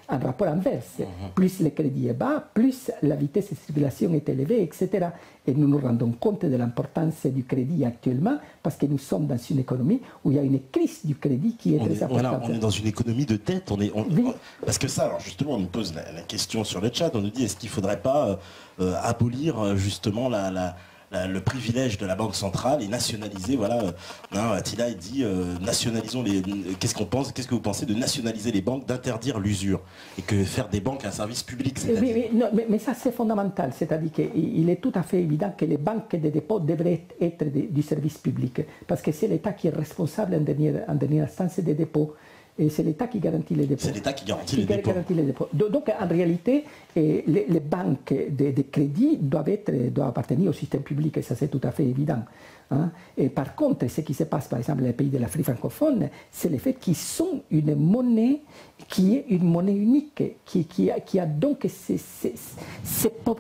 S1: un rapport inverse. Plus le crédit est bas, plus la vitesse de circulation est élevée, etc. Et nous nous rendons compte de l'importance du crédit actuellement parce que nous sommes dans une économie où il y a une crise du crédit qui est très importante.
S2: Voilà, on est dans une économie de dette. Parce que ça, alors justement, on nous pose la question sur le chat, on nous dit est-ce qu'il ne faudrait pas abolir justement le privilège de la Banque centrale et nationaliser, voilà, Attila il dit nationalisons les. Qu'est-ce que vous pensez de nationaliser les banques, d'interdire l'usure et que faire des banques un service public?
S1: Oui, non, mais ça c'est fondamental, c'est-à-dire qu'il est tout à fait évident que les banques de dépôt devraient être du service public parce que c'est l'État qui est responsable en dernière instance des dépôts. Et c'est l'État qui garantit les dépôts.
S2: C'est l'État qui garantit les dépôts.
S1: Donc en réalité, les banques de crédit doivent appartenir au système public, et ça c'est tout à fait évident. Hein. Et par contre, ce qui se passe par exemple dans les pays de l'Afrique francophone, c'est le fait qu'ils sont une monnaie qui est une monnaie unique, qui a donc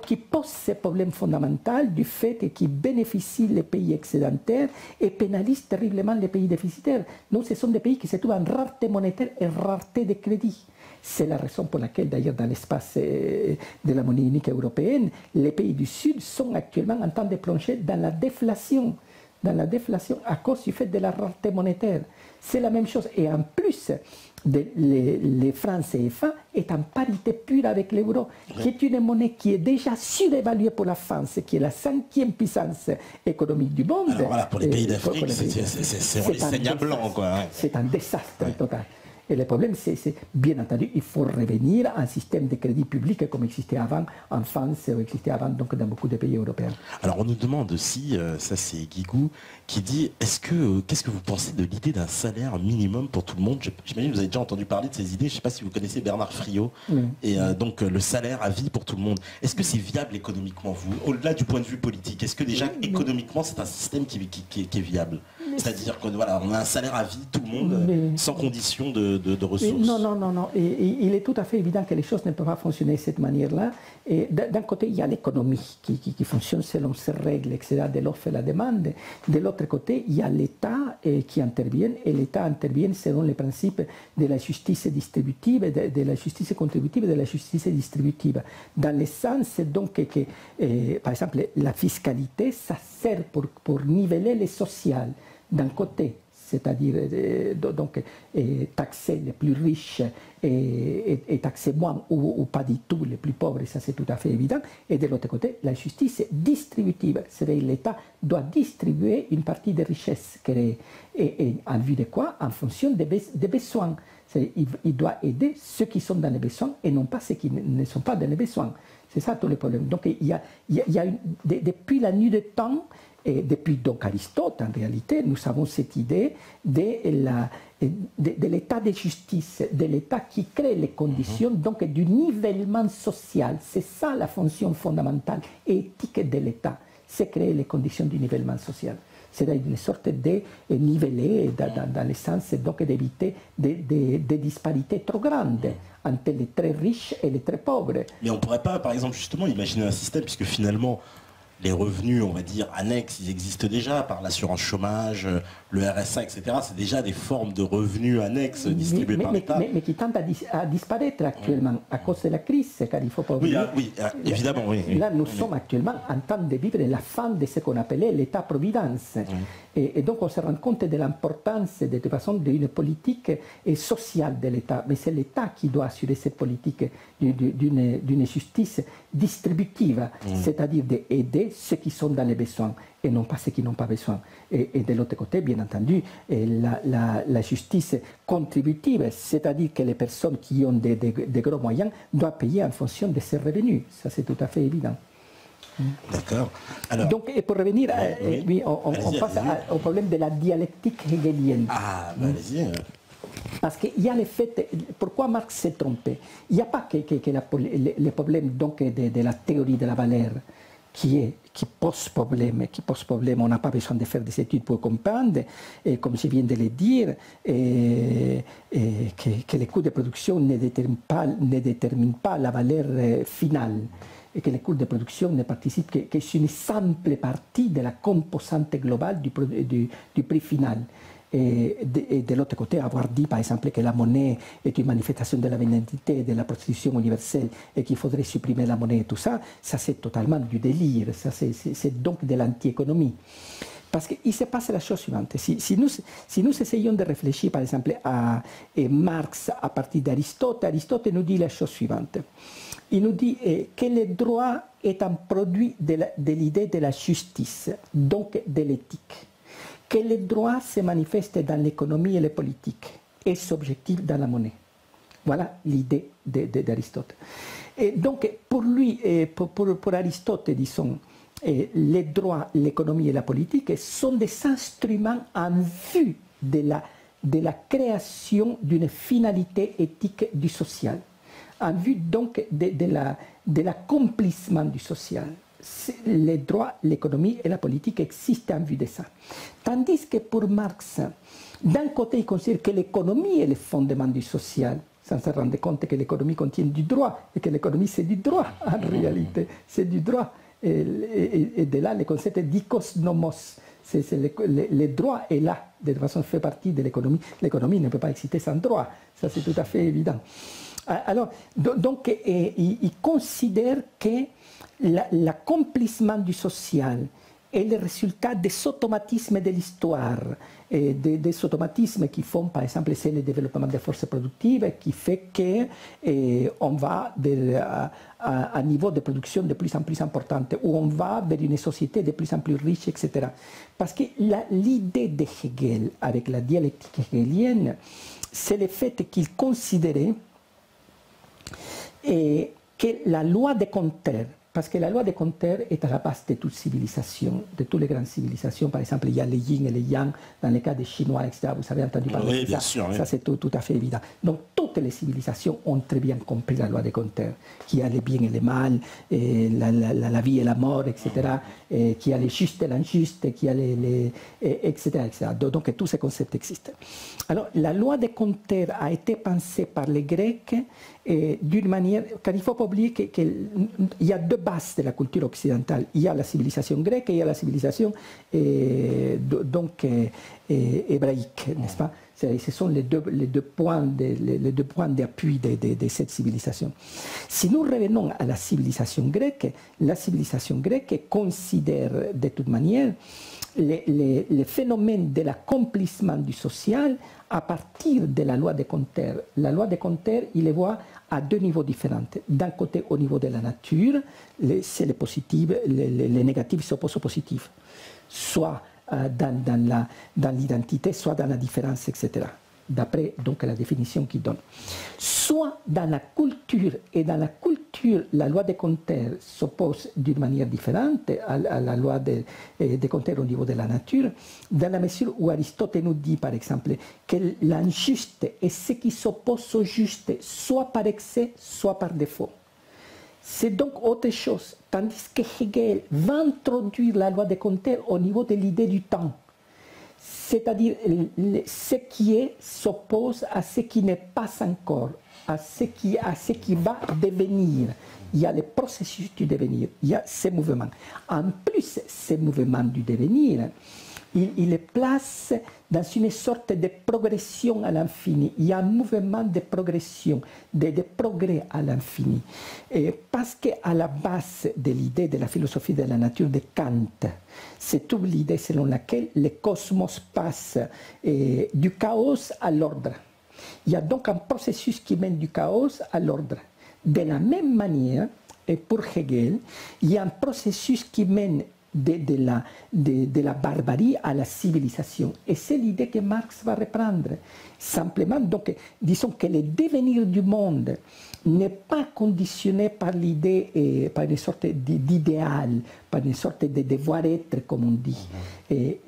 S1: qui pose ce problème fondamental du fait qu'ils bénéficient les pays excédentaires et pénalisent terriblement les pays déficitaires. Donc ce sont des pays qui se trouvent en rareté monétaire et rareté de crédit. C'est la raison pour laquelle, d'ailleurs, dans l'espace de la monnaie unique européenne, les pays du Sud sont actuellement en train de plonger dans la déflation à cause du fait de la rareté monétaire. C'est la même chose. Et en plus, les francs CFA est en parité pure avec l'euro, qui est une monnaie qui est déjà surévaluée pour la France, qui est la 5e puissance économique du monde.
S2: Alors voilà, pour les pays d'Afrique, c'est les saignes blancs, quoi. Ouais.
S1: C'est un désastre total. Et le problème, c'est bien entendu, il faut revenir à un système de crédit public comme existait avant en France ou existait avant donc, dans beaucoup de pays européens.
S2: Alors on nous demande aussi, ça c'est Guigou, qui dit, qu'est-ce que vous pensez de l'idée d'un salaire minimum pour tout le monde? J'imagine que vous avez déjà entendu parler de ces idées, je ne sais pas si vous connaissez Bernard Friot, et donc le salaire à vie pour tout le monde. Est-ce que c'est viable économiquement, vous, au-delà du point de vue politique? Est-ce que déjà économiquement c'est un système qui est viable? C'est-à-dire qu'on voilà, on a un salaire à vie, tout le monde, sans condition de ressources.
S1: Non. Et il est tout à fait évident que les choses ne peuvent pas fonctionner de cette manière-là. Et d'un côté, il y a l'économie qui fonctionne selon ces règles, etc., de l'offre et la demande. De l'autre côté, il y a l'État qui intervient, et l'État intervient selon les principes de la justice distributive, de la justice contributive et de la justice distributive. Dans le sens, donc, que, par exemple, la fiscalité, ça sert pour niveler les social. D'un côté, c'est-à-dire donc taxer les plus riches et taxer moins ou pas du tout les plus pauvres, ça c'est tout à fait évident. Et de l'autre côté, la justice distributive, c'est-à-dire l'État doit distribuer une partie des richesses créées. Et en vue de quoi? En fonction des besoins. Il doit aider ceux qui sont dans les besoins et non pas ceux qui ne sont pas dans les besoins. C'est ça tout le problème. Donc il y a depuis la nuit des temps, et depuis donc Aristote, en réalité, nous avons cette idée de l'état de justice, de l'état qui crée les conditions donc du nivellement social. C'est ça la fonction fondamentale et éthique de l'état, c'est créer les conditions du nivellement social. C'est-à-dire une sorte de niveler dans le sens donc d'éviter des disparités trop grandes entre les très riches et les très pauvres.
S2: Mais on ne pourrait pas, par exemple, justement, imaginer un système, puisque finalement, les revenus, on va dire, annexes, ils existent déjà par l'assurance chômage, le RSA, etc. C'est déjà des formes de revenus annexes distribués par l'État.
S1: Mais qui tentent à disparaître actuellement à cause de la crise, car il ne faut pas oublier.
S2: Oui, évidemment, oui.
S1: Là, nous sommes actuellement en train de vivre la fin de ce qu'on appelait l'État-providence. Et donc, on se rend compte de l'importance, de toute façon, d'une politique sociale de l'État. Mais c'est l'État qui doit assurer cette politique d'une justice distributive, c'est-à-dire d'aider ceux qui sont dans les besoins et non pas ceux qui n'ont pas besoin. Et de l'autre côté, bien entendu, la justice contributive, c'est-à-dire que les personnes qui ont des gros moyens doivent payer en fonction de ses revenus. Ça, c'est tout à fait évident.
S2: D'accord.
S1: Alors, donc, et pour revenir, on passe au problème de la dialectique hegelienne.
S2: Ah, bah, allez-y.
S1: Parce qu'il y a le fait, pourquoi Marx s'est trompé? Il n'y a pas que le problème donc de la théorie de la valeur qui pose problème. On n'a pas besoin de faire des études pour comprendre, et comme je viens de le dire, que les coûts de production ne déterminent pas la valeur finale, et que les coûts de production ne participent que sur une simple partie de la composante globale du prix final. et de l'autre côté, avoir dit, par exemple, que la monnaie est une manifestation de la vénalité, de la prostitution universelle, et qu'il faudrait supprimer la monnaie et tout ça, ça c'est totalement du délire, ça c'est donc de l'anti-économie. Parce qu'il se passe la chose suivante. Si nous essayons de réfléchir, par exemple, à Marx à partir d'Aristote, Aristote nous dit la chose suivante. Il nous dit que le droit est un produit de l'idée de la justice, donc de l'éthique. Que le droit se manifeste dans l'économie et la politique et s'objective dans la monnaie. Voilà l'idée d'Aristote. Et donc, pour lui, pour Aristote, disons, les droits, l'économie et la politique sont des instruments en vue de la création d'une finalité éthique du social, en vue donc de l'accomplissement du social. Les droits, l'économie et la politique existent en vue de ça. Tandis que pour Marx, d'un côté, il considère que l'économie est le fondement du social, sans se rendre compte que l'économie contient du droit, et que l'économie c'est du droit en réalité, c'est du droit. Et de là, le concept d'ikos nomos, le droit est là, de toute façon fait partie de l'économie. L'économie ne peut pas exister sans droit, ça c'est tout à fait évident. Alors, donc, il considère que l'accomplissement du social est le résultat des automatismes de l'histoire, des automatismes qui font, par exemple, c'est le développement des forces productives qui fait qu'on va à un niveau de production de plus en plus important, où on va vers une société de plus en plus riche, etc. Parce que l'idée de Hegel, avec la dialectique hegelienne, c'est le fait qu'il considérait que la loi de Comte, parce que la loi de Comte est à la base de toute civilisation, de toutes les grandes civilisations. Par exemple, il y a les yin et les yang, dans le cas des Chinois, etc. Vous avez entendu parler de ça. Sûr, oui. Ça, c'est tout à fait évident. Donc, toutes les civilisations ont très bien compris la loi de Comte, qui a le bien et le mal, la vie et la mort, etc., qui a les justes et l'injuste, qui a etc., etc. Donc, tous ces concepts existent. Alors, la loi de Comte a été pensée par les Grecs d'une manière, car il ne faut pas oublier qu'il y a deux bases de la culture occidentale. Il y a la civilisation grecque et il y a la civilisation hébraïque, n'est-ce pas? Ce sont les deux points d'appui de cette civilisation. Si nous revenons à la civilisation grecque considère de toute manière les phénomènes de l'accomplissement du social à partir de la loi de Comte. La loi de Comte, il les voit à deux niveaux différents. D'un côté, au niveau de la nature, c'est les positifs, les négatifs s'opposent aux positifs, soit dans l'identité, soit dans la différence, etc. D'après donc la définition qu'il donne. Soit dans la culture, et dans la culture, la loi de Comte s'oppose d'une manière différente à la loi de Comte au niveau de la nature, dans la mesure où Aristote nous dit, par exemple, que l'injuste est ce qui s'oppose au juste, soit par excès, soit par défaut. C'est donc autre chose, tandis que Hegel va introduire la loi de Comte au niveau de l'idée du temps. C'est-à-dire ce qui est s'oppose à ce qui n'est pas encore, à ce qui va devenir. Il y a le processus du devenir, il y a ces mouvements. En plus, ces mouvements du devenir, il les place dans une sorte de progression à l'infini. Il y a un mouvement de progression, de progrès à l'infini. Parce qu'à la base de l'idée de la philosophie de la nature de Kant, c'est toute l'idée selon laquelle le cosmos passe du chaos à l'ordre. Il y a donc un processus qui mène du chaos à l'ordre. De la même manière, et pour Hegel, il y a un processus qui mène de la barbarie à la civilisation. Et c'est l'idée que Marx va reprendre. Simplement, donc, disons que le devenir du monde n'est pas conditionné par l'idée, par une sorte d'idéal, par une sorte de devoir-être, comme on dit,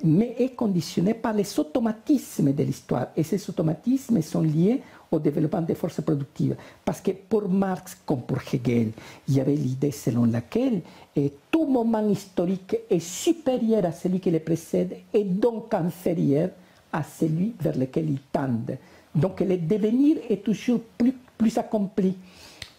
S1: mais est conditionné par les automatismes de l'histoire. Et ces automatismes sont liés au développement des forces productives. Parce que pour Marx, comme pour Hegel, il y avait l'idée selon laquelle tout moment historique est supérieur à celui qui le précède et donc inférieur à celui vers lequel il tend. Donc le devenir est toujours plus accompli.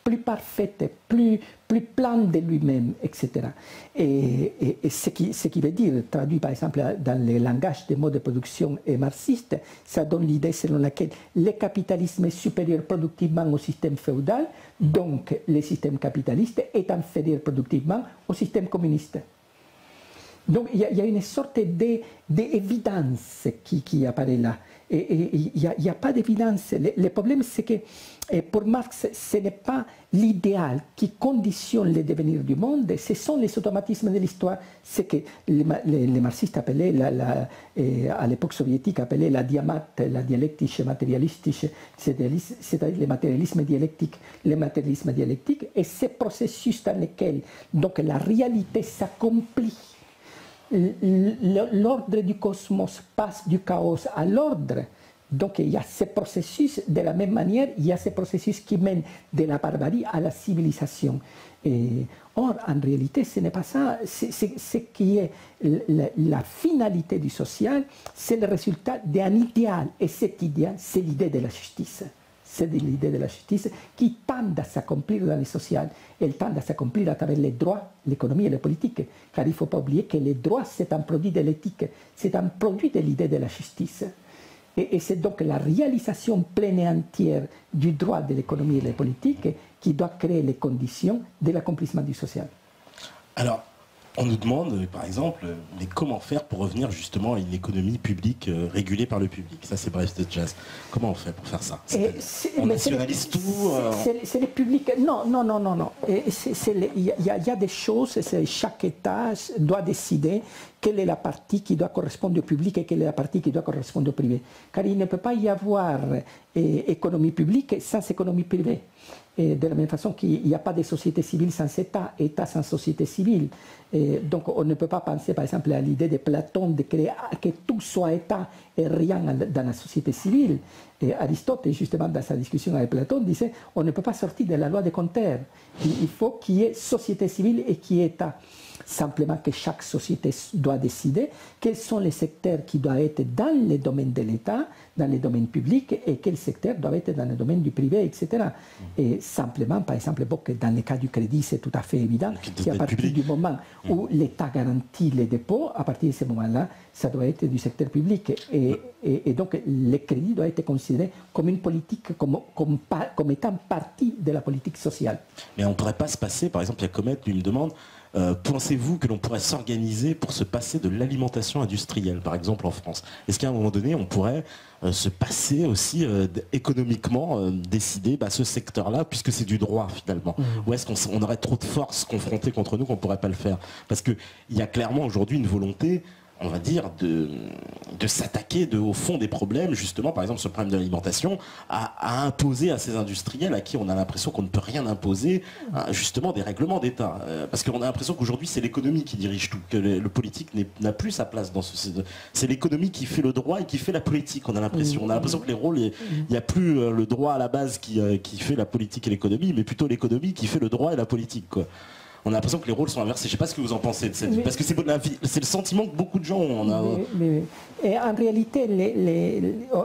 S1: plus parfaite, plus pleine de lui-même, etc. Et ce qui veut dire, traduit par exemple dans le langage des modes de production marxistes, ça donne l'idée selon laquelle le capitalisme est supérieur productivement au système féodal, donc le système capitaliste est inférieur productivement au système communiste. Donc il y a une sorte d'évidence qui apparaît là. Et il n'y a pas d'évidence. Le problème, c'est que pour Marx, ce n'est pas l'idéal qui conditionne le devenir du monde, ce sont les automatismes de l'histoire. Ce que les marxistes appelaient, à l'époque soviétique, appelaient la dialectische materialistische, c'est-à-dire le matérialisme dialectique. Le matérialisme dialectique est ce processus dans lequel donc, la réalité s'accomplit. L'ordre du cosmos passe du chaos à l'ordre. Donc il y a ce processus, de la même manière, il y a ce processus qui mène de la barbarie à la civilisation. Or, en réalité, ce n'est pas ça. Ce qui est la finalité du social, c'est le résultat d'un idéal. Et cet idéal, c'est l'idée de la justice. C'est l'idée de la justice qui tend à s'accomplir dans le social. Elle tend à s'accomplir à travers les droits, l'économie et la politique. Car il ne faut pas oublier que les droits, c'est un produit de l'éthique, c'est un produit de l'idée de la justice. Et c'est donc la réalisation pleine et entière du droit de l'économie et de la politique qui doit créer les conditions de l'accomplissement du social.
S2: Alors, on nous demande, par exemple, mais comment faire pour revenir justement à une économie publique régulée par le public. Ça, c'est Bref de Jazz. Comment on fait pour faire ça? On nationalise tout
S1: C'est le public. Non. Il y a des choses, chaque État doit décider quelle est la partie qui doit correspondre au public et quelle est la partie qui doit correspondre au privé. Car il ne peut pas y avoir économie publique sans économie privée. Et de la même façon qu'il n'y a pas de société civile sans État, État sans société civile. Et donc on ne peut pas penser par exemple à l'idée de Platon de créer que tout soit État et rien dans la société civile. Et Aristote, justement dans sa discussion avec Platon, disait on ne peut pas sortir de la loi des compteurs. Il faut qu'il y ait société civile et qu'il y ait État. Simplement que chaque société doit décider quels sont les secteurs qui doivent être dans le domaine de l'État, dans le domaine public, et quels secteurs doivent être dans le domaine du privé, etc. Et simplement, par exemple, dans le cas du crédit, c'est tout à fait évident qu'à partir du moment où l'État garantit les dépôts, à partir de ce moment-là, ça doit être du secteur public. Et donc, le crédit doit être considéré comme une politique, comme étant partie de la politique sociale.
S2: Mais on ne pourrait pas se passer, par exemple, il y a Comet, lui me demande, pensez-vous que l'on pourrait s'organiser pour se passer de l'alimentation industrielle, par exemple en France? Est-ce qu'à un moment donné, on pourrait se passer aussi économiquement, décider ce secteur-là, puisque c'est du droit finalement? Ou est-ce qu'on aurait trop de forces confrontées contre nous qu'on ne pourrait pas le faire? Parce qu'il y a clairement aujourd'hui une volonté, on va dire, de s'attaquer au fond des problèmes, justement, par exemple sur le problème de l'alimentation, à imposer à ces industriels à qui on a l'impression qu'on ne peut rien imposer, justement des règlements d'État. Parce qu'on a l'impression qu'aujourd'hui c'est l'économie qui dirige tout, que le politique n'a plus sa place dans c'est l'économie qui fait le droit et qui fait la politique, on a l'impression. On a l'impression que les rôles, il n'y a plus le droit à la base qui fait la politique et l'économie, mais plutôt l'économie qui fait le droit et la politique, quoi. On a l'impression que les rôles sont inversés. Je ne sais pas ce que vous en pensez de cette... Parce que c'est le sentiment que beaucoup de gens ont.
S1: Et en réalité,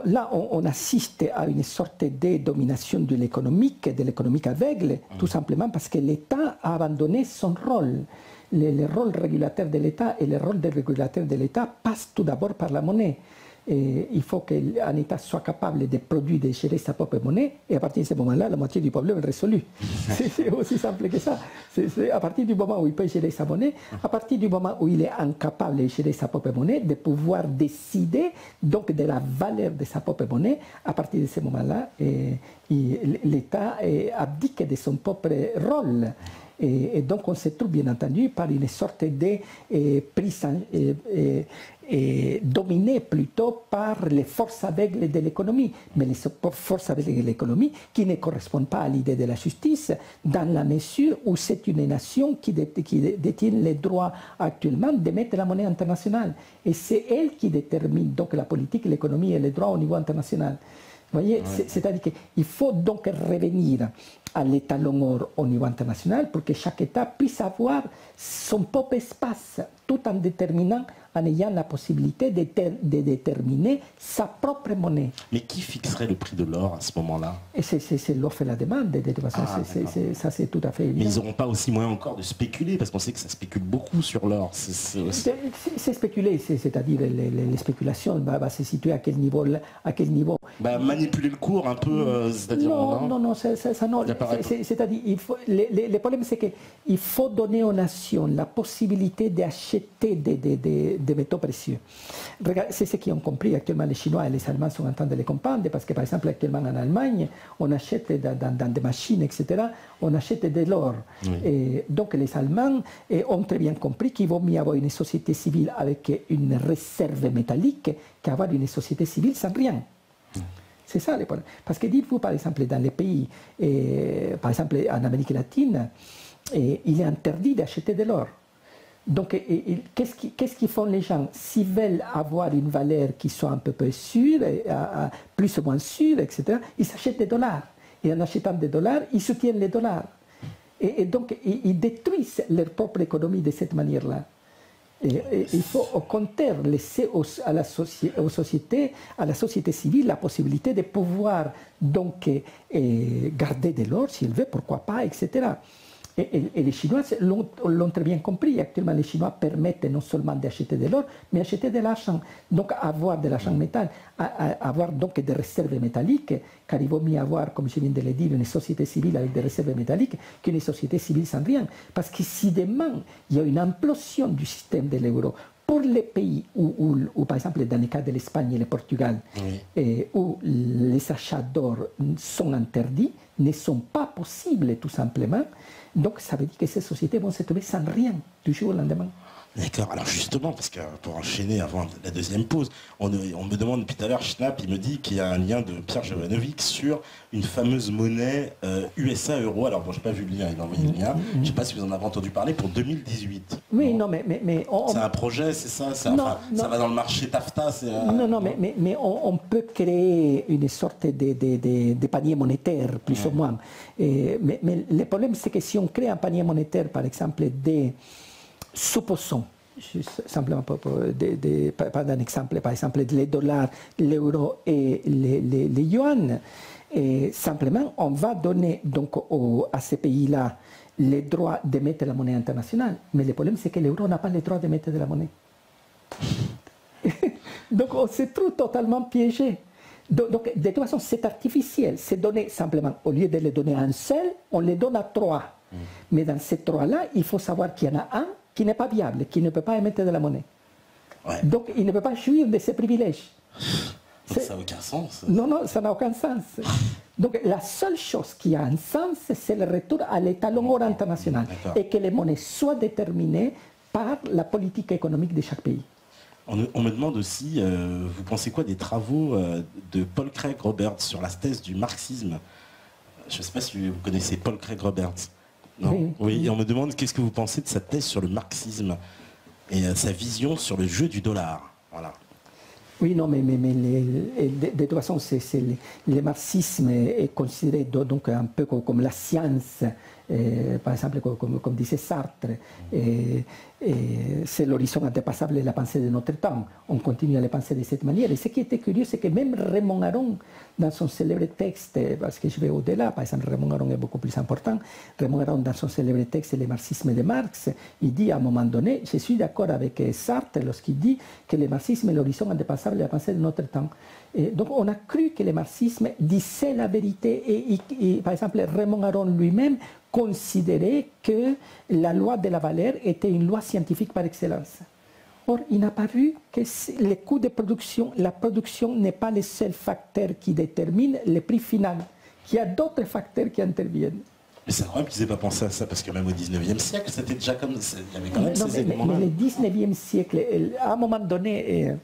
S1: là, on assiste à une sorte de domination de l'économique aveugle, tout simplement parce que l'État a abandonné son rôle. Le rôle régulateur de l'État et le rôle des régulateurs de l'État passent tout d'abord par la monnaie. Et il faut qu'un État soit capable de produire, de gérer sa propre monnaie, et à partir de ce moment-là, la moitié du problème est résolue. C'est aussi simple que ça. C'est à partir du moment où il peut gérer sa monnaie, à partir du moment où il est incapable de gérer sa propre monnaie, de pouvoir décider donc de la valeur de sa propre monnaie, à partir de ce moment-là, l'État abdique de son propre rôle. Et donc on se trouve bien entendu par une sorte de prise dominée plutôt par les forces aveugles de l'économie, mais les forces aveugles de l'économie qui ne correspondent pas à l'idée de la justice dans la mesure où c'est une nation qui détient les droits actuellement d'émettre la monnaie internationale. Et c'est elle qui détermine donc la politique, l'économie et les droits au niveau international. Vous voyez, c'est-à-dire qu'il faut donc revenir à l'étalon or au niveau international pour que chaque État puisse avoir son propre espace tout en déterminant en ayant la possibilité de déterminer sa propre monnaie.
S2: Mais qui fixerait le prix de l'or à ce moment-là?
S1: Et c'est l'offre et la demande, de toute façon, ça c'est tout à fait évident.
S2: Mais ils n'auront pas aussi moyen encore de spéculer, parce qu'on sait que ça spécule beaucoup sur l'or.
S1: C'est spéculer, c'est-à-dire les spéculations, va se situer à quel niveau?
S2: Manipuler le cours un peu, c'est-à-dire...
S1: Non, c'est-à-dire, le problème c'est qu'il faut donner aux nations la possibilité d'acheter des métaux précieux. C'est ce qu'ils ont compris actuellement, les Chinois et les Allemands sont en train de les comprendre, parce que par exemple actuellement en Allemagne, on achète dans des machines, etc., on achète de l'or. Oui. Donc les Allemands ont très bien compris qu'il vaut mieux avoir une société civile avec une réserve métallique qu'avoir une société civile sans rien. C'est ça le problème. Parce que dites-vous, par exemple, dans les pays, par exemple en Amérique latine, il est interdit d'acheter de l'or. Donc, qu'est-ce qu'ils font les gens? S'ils veulent avoir une valeur qui soit un peu plus sûre, plus ou moins sûre, etc., ils s'achètent des dollars. Et en achetant des dollars, ils soutiennent les dollars. Et donc, ils détruisent leur propre économie de cette manière-là. Il faut au contraire laisser à la société civile la possibilité de pouvoir donc garder de l'or s'il veut, pourquoi pas, etc. Et les Chinois l'ont très bien compris. Actuellement, les Chinois permettent non seulement d'acheter de l'or, mais acheter de l'argent. Donc, avoir de l'argent métal, avoir donc des réserves métalliques, car il vaut mieux avoir, comme je viens de le dire, une société civile avec des réserves métalliques qu'une société civile sans rien. Parce que si demain, il y a une implosion du système de l'euro, pour les pays où, par exemple, dans le cas de l'Espagne et le Portugal, où les achats d'or sont interdits, ne sont pas possibles tout simplement, donc ça veut dire que ces sociétés vont se trouver sans rien du jour au lendemain.
S2: D'accord, alors justement, parce que pour enchaîner avant la deuxième pause, on me demande depuis tout à l'heure, Schnapp, il me dit qu'il y a un lien de Pierre Jovanovic sur une fameuse monnaie USA-euro. Alors bon, je n'ai pas vu le lien, il m'a envoyé le lien. Je ne sais pas si vous en avez entendu parler pour 2018.
S1: Oui, non, mais
S2: c'est un projet, c'est ça? Ça va dans le marché TAFTA?
S1: Non, mais on peut créer une sorte de panier monétaire, plus ou moins. Mais le problème, c'est que si on crée un panier monétaire, par exemple, supposons, simplement pour un exemple, par exemple les dollars, l'euro et les yuan, et simplement on va donner donc à ces pays-là les droits d'émettre la monnaie internationale. Mais le problème c'est que l'euro n'a pas le droit d'émettre de la monnaie. Donc on se trouve totalement piégé. Donc de toute façon c'est artificiel, c'est donné simplement, au lieu de les donner à un seul, on les donne à trois. Mais dans ces trois-là, il faut savoir qu'il y en a un qui n'est pas viable, qui ne peut pas émettre de la monnaie. Donc il ne peut pas jouir de ses privilèges.
S2: Donc ça n'a aucun sens.
S1: Non, ça n'a aucun sens. Donc la seule chose qui a un sens, c'est le retour à l'étalon or international et que les monnaies soient déterminées par la politique économique de chaque pays.
S2: On me demande aussi, vous pensez quoi des travaux de Paul Craig Roberts sur la thèse du marxisme? Je ne sais pas si vous connaissez Paul Craig Roberts. Non. Oui, et on me demande qu'est-ce que vous pensez de sa thèse sur le marxisme et sa vision sur le jeu du dollar. Voilà.
S1: Oui, non, mais de toute façon, le marxisme est considéré donc un peu comme la science, par exemple, comme disait Sartre. C'est l'horizon indépassable de la pensée de notre temps. On continue à le penser de cette manière. Et ce qui était curieux, c'est que même Raymond Aron, dans son célèbre texte, parce que je vais au-delà, par exemple, Raymond Aron est beaucoup plus important, Raymond Aron, dans son célèbre texte, Le marxisme de Marx, il dit à un moment donné, je suis d'accord avec Sartre lorsqu'il dit que le marxisme est l'horizon indépassable de la pensée de notre temps. Et donc on a cru que le marxisme disait la vérité et par exemple, Raymond Aron lui-même considérait que la loi de la valeur était une loi scientifique par excellence. Or, il n'a pas vu que les coûts de production, la production n'est pas le seul facteur qui détermine le prix final, qu'il y a d'autres facteurs qui interviennent.
S2: Mais c'est incroyable qu'ils n'aient pas pensé à ça, parce que même au 19e siècle, c'était déjà comme... Il y avait quand même ces éléments-là.
S1: Mais le 19e siècle, à un moment donné...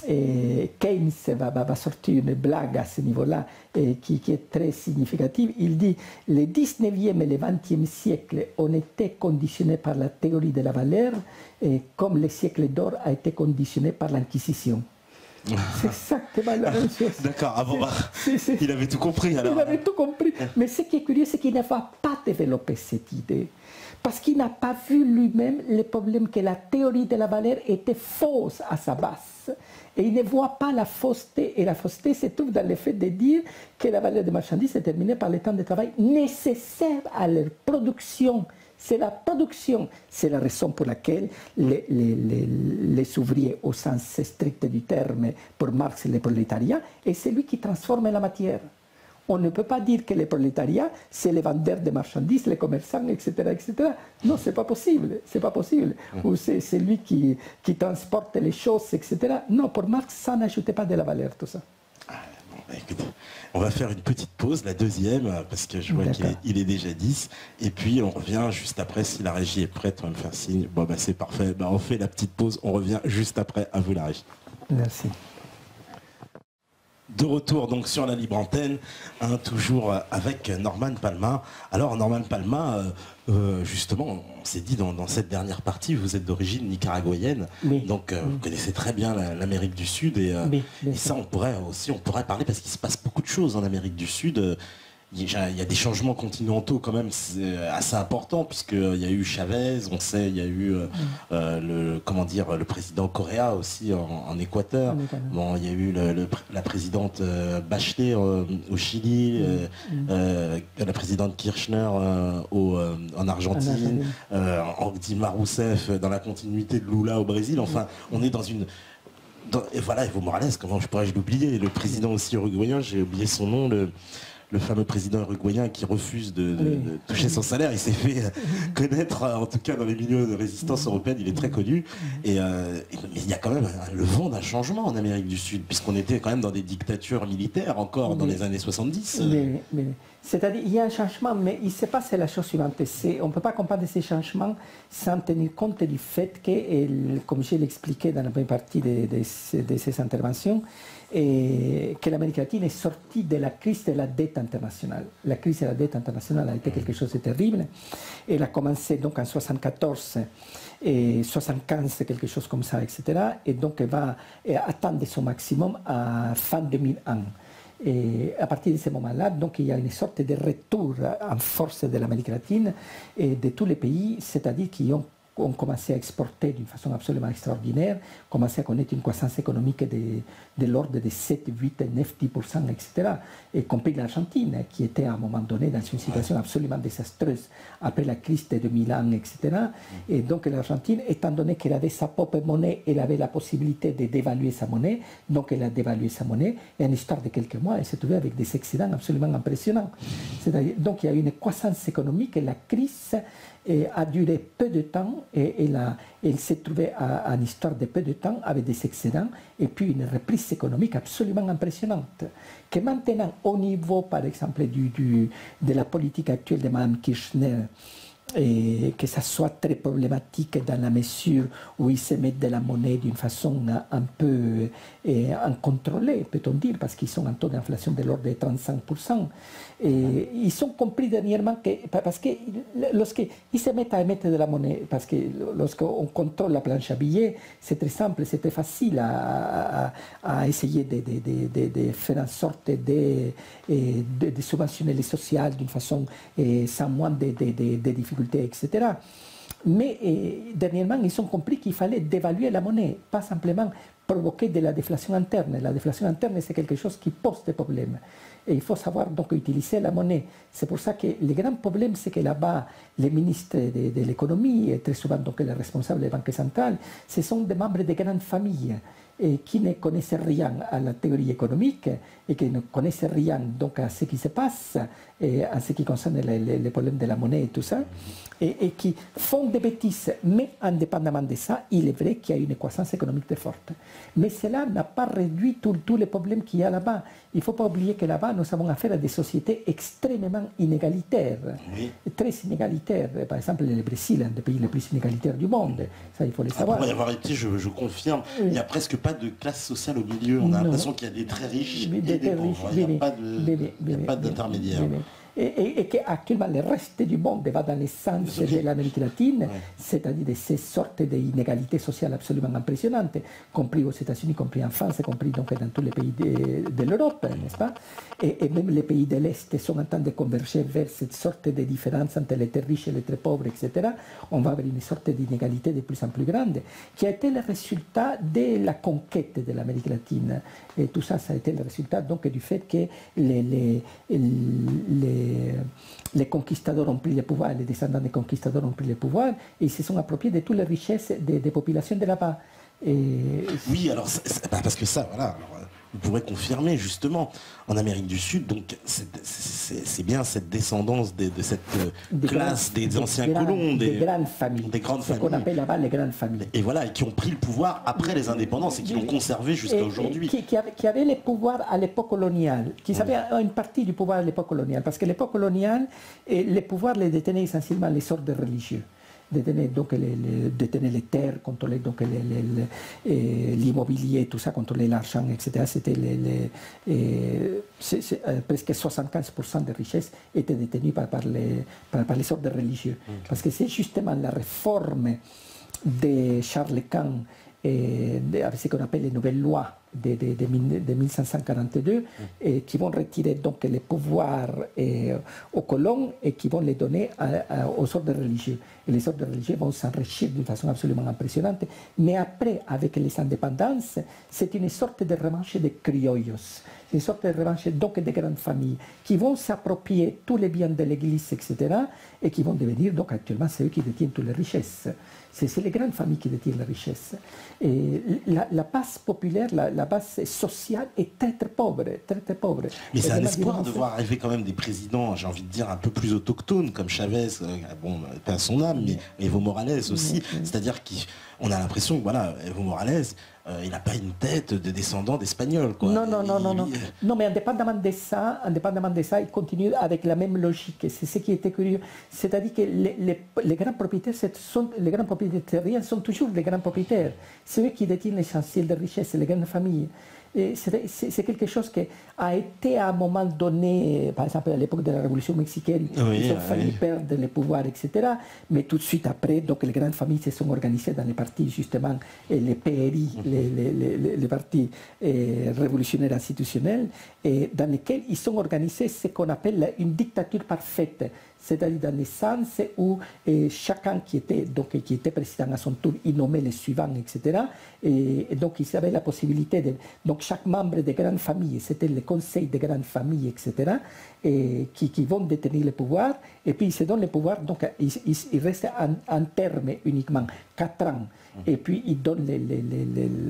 S1: Keynes va sortir une blague à ce niveau-là qui est très significative. Il dit le 19e et le 20e siècle ont été conditionnés par la théorie de la valeur comme le siècle d'or a été conditionné par l'Inquisition. C'est exactement la même chose.
S2: D'accord, il avait tout compris alors.
S1: Il avait tout compris. Mais ce qui est curieux, c'est qu'il ne va pas développé cette idée. Parce qu'il n'a pas vu lui-même le problème que la théorie de la valeur était fausse à sa base. Et il ne voit pas la fausseté. Et la fausseté se trouve dans le fait de dire que la valeur des marchandises est déterminée par le temps de travail nécessaire à leur production. C'est la production. C'est la raison pour laquelle les ouvriers, au sens strict du terme, pour Marx, le prolétariat, est celui qui transforme la matière. On ne peut pas dire que le prolétariat, c'est les vendeurs de marchandises, les commerçants, etc. etc. Non, ce n'est pas possible. C'est pas possible. Ou c'est celui qui transporte les choses, etc. Non, pour Marx, ça n'ajoutait pas de la valeur, tout ça.
S2: Écoute, on va faire une petite pause, la deuxième, parce que je vois qu'il est déjà 10. Et puis on revient juste après, si la régie est prête, on va me faire signe. Bon, c'est parfait. On fait la petite pause, on revient juste après. À vous la régie.
S1: Merci.
S2: De retour donc sur la libre antenne, toujours avec Norman Palma. Alors Norman Palma, justement, on s'est dit dans cette dernière partie, vous êtes d'origine nicaraguayenne, donc vous connaissez très bien l'Amérique du Sud et ça on pourrait parler parce qu'il se passe beaucoup de choses en Amérique du Sud. Il y a des changements continentaux quand même assez importants puisqu'il y a eu Chavez, on sait, il y a eu le président Correa aussi en Équateur. Bon, il y a eu la présidente Bachelet au Chili, la présidente Kirchner en Argentine, Dilma Rousseff dans la continuité de Lula au Brésil. Enfin, on est dans une... et voilà, Evo Morales, comment pourrais-je l'oublier? Le président aussi uruguayen, j'ai oublié son nom, le fameux président uruguayen qui refuse de toucher son salaire, il s'est fait connaître, en tout cas dans les milieux de résistance européenne, il est très connu. Mais il y a quand même le vent d'un changement en Amérique du Sud, puisqu'on était quand même dans des dictatures militaires encore dans les années 70.
S1: C'est-à-dire il y a un changement, mais il se passe la chose suivante. On ne peut pas comprendre ces changements sans tenir compte du fait que, comme je l'expliquais dans la première partie de ces interventions, que l'Amérique latine est sortie de la crise de la dette internationale. La crise de la dette internationale a été quelque chose de terrible. Elle a commencé donc en 1974 et 1975, quelque chose comme ça, etc. Et donc elle va atteindre son maximum à fin 2001. Et à partir de ce moment-là, donc, il y a une sorte de retour en force de l'Amérique latine et de tous les pays, c'est-à-dire qui ont commencé à exporter d'une façon absolument extraordinaire, commencé à connaître une croissance économique de l'ordre de 7, 8, 9, 10%, etc. Y compris l'Argentine, qui était à un moment donné dans une situation absolument désastreuse après la crise de 2001, etc. Et donc l'Argentine, étant donné qu'elle avait sa propre monnaie, elle avait la possibilité de dévaluer sa monnaie, donc elle a dévalué sa monnaie, et en histoire de quelques mois, elle s'est trouvée avec des excédents absolument impressionnants. Donc il y a eu une croissance économique et la crise a duré peu de temps et elle s'est trouvée en histoire de peu de temps avec des excédents et puis une reprise économique absolument impressionnante. Que maintenant, au niveau, par exemple, de la politique actuelle de Mme Kirchner, et que ça soit très problématique dans la mesure où ils se mettent de la monnaie d'une façon un peu incontrôlée, peut-on dire, parce qu'ils sont en taux d'inflation de l'ordre de 35%. Et ils ont compris dernièrement que, parce que lorsqu'ils se mettent à émettre de la monnaie, parce que lorsqu'on contrôle la planche à billets, c'est très simple, c'est très facile à essayer de faire en sorte de subventionner les sociales d'une façon sans moins de difficultés, etc. Mais dernièrement, ils ont compris qu'il fallait dévaluer la monnaie, pas simplement provoquer de la déflation interne. La déflation interne, c'est quelque chose qui pose des problèmes. Et il faut savoir donc utiliser la monnaie. C'est pour ça que le grand problème, c'est que là-bas, les ministres de l'économie, et très souvent donc les responsables des banques centrales, ce sont des membres de grandes familles et qui ne connaissent rien à la théorie économique et qui ne connaissent rien donc à ce qui se passe et à ce qui concerne les problèmes de la monnaie et tout ça, et qui font des bêtises. Mais indépendamment de ça, il est vrai qu'il y a une croissance économique très forte. Mais cela n'a pas réduit tous les problèmes qu'il y a là-bas. Il ne faut pas oublier que là-bas, nous avons affaire à des sociétés extrêmement inégalitaires, très inégalitaires. Par exemple, le Brésil, un des pays les plus inégalitaires du monde. Ça, il faut le savoir.
S2: Pour y avoir été, je confirme, il n'y a presque pas de classe sociale au milieu. On a l'impression qu'il y a des très riches et des pauvres. Il n'y a pas d'intermédiaire.
S1: et qu'actuellement le reste du monde va dans le sens de l'Amérique latine, c'est-à-dire de ces sortes d'inégalités sociales absolument impressionnantes, compris aux États-Unis, compris en France, compris donc dans tous les pays de l'Europe, n'est-ce pas? Et même les pays de l'Est sont en train de converger vers cette sorte de différence entre les très riches et les très pauvres, etc. On va vers une sorte d'inégalité de plus en plus grande, qui a été le résultat de la conquête de l'Amérique latine. Et tout ça, ça a été le résultat donc du fait que les conquistadors ont pris le pouvoir, les descendants des conquistadors ont pris le pouvoir, et ils se sont appropriés de toutes les richesses des populations de là-bas.
S2: Oui, alors, parce que ça, voilà, alors, vous pourrez confirmer justement, en Amérique du Sud, donc c'est bien cette descendance de cette classe des anciens colons,
S1: des grandes familles,
S2: des grandes familles.
S1: Ce qu'on appelle là-bas les grandes familles.
S2: Et voilà, et qui ont pris le pouvoir après les indépendances et qui l'ont conservé jusqu'à aujourd'hui.
S1: Qui avaient le pouvoir à l'époque coloniale, qui avaient une partie du pouvoir à l'époque coloniale, parce que l'époque coloniale, les pouvoirs les détenaient essentiellement les ordres religieux. Détenir les terres, contrôler l'immobilier, tout ça, contrôler l'argent, etc. C'était presque 75% des richesses étaient détenues par les ordres religieux. Parce que c'est justement la réforme de Charles Quint avec ce qu'on appelle les nouvelles lois de 1542 qui vont retirer donc les pouvoirs aux colons et qui vont les donner aux ordres religieux. Et les ordres religieux vont s'enrichir d'une façon absolument impressionnante. Mais après, avec les indépendances, c'est une sorte de revanche des criollos. Une sorte de revanche donc des grandes familles qui vont s'approprier tous les biens de l'Église, etc. et qui vont devenir donc actuellement ceux qui détiennent toutes les richesses. C'est les grandes familles qui détiennent la richesse. Et la base populaire, la base sociale est très très pauvre. Très, très pauvre.
S2: Mais c'est un espoir de voir arriver quand même des présidents, j'ai envie de dire, un peu plus autochtones, comme Chavez, bon, pas à son âme, mais Evo Morales aussi. C'est-à-dire qu'on a l'impression que voilà, Evo Morales, il n'a pas une tête de descendant d'Espagnol.
S1: Non, mais indépendamment de ça, il continue avec la même logique. C'est ce qui était curieux. C'est-à-dire que les grands propriétaires, les grands propriétaires terriens sont toujours les grands propriétaires. C'est eux qui détiennent l'essentiel de richesse, les grandes familles. C'est quelque chose qui a été à un moment donné, par exemple à l'époque de la Révolution mexicaine, ils ont failli perdre le pouvoir, etc. Mais tout de suite après, donc les grandes familles se sont organisées dans les partis, justement, les PRI, les partis révolutionnaires institutionnels, et dans lesquels ils sont organisés ce qu'on appelle une dictature parfaite. C'est-à-dire dans le sens où chacun qui était président à son tour, il nommait les suivants, etc. Et donc ils avaient la possibilité donc chaque membre des grandes familles, c'était le conseil des grandes familles, etc., qui vont détenir le pouvoir, et puis ils se donnent le pouvoir, donc ils restent en terme uniquement 4 ans. Et puis ils donnent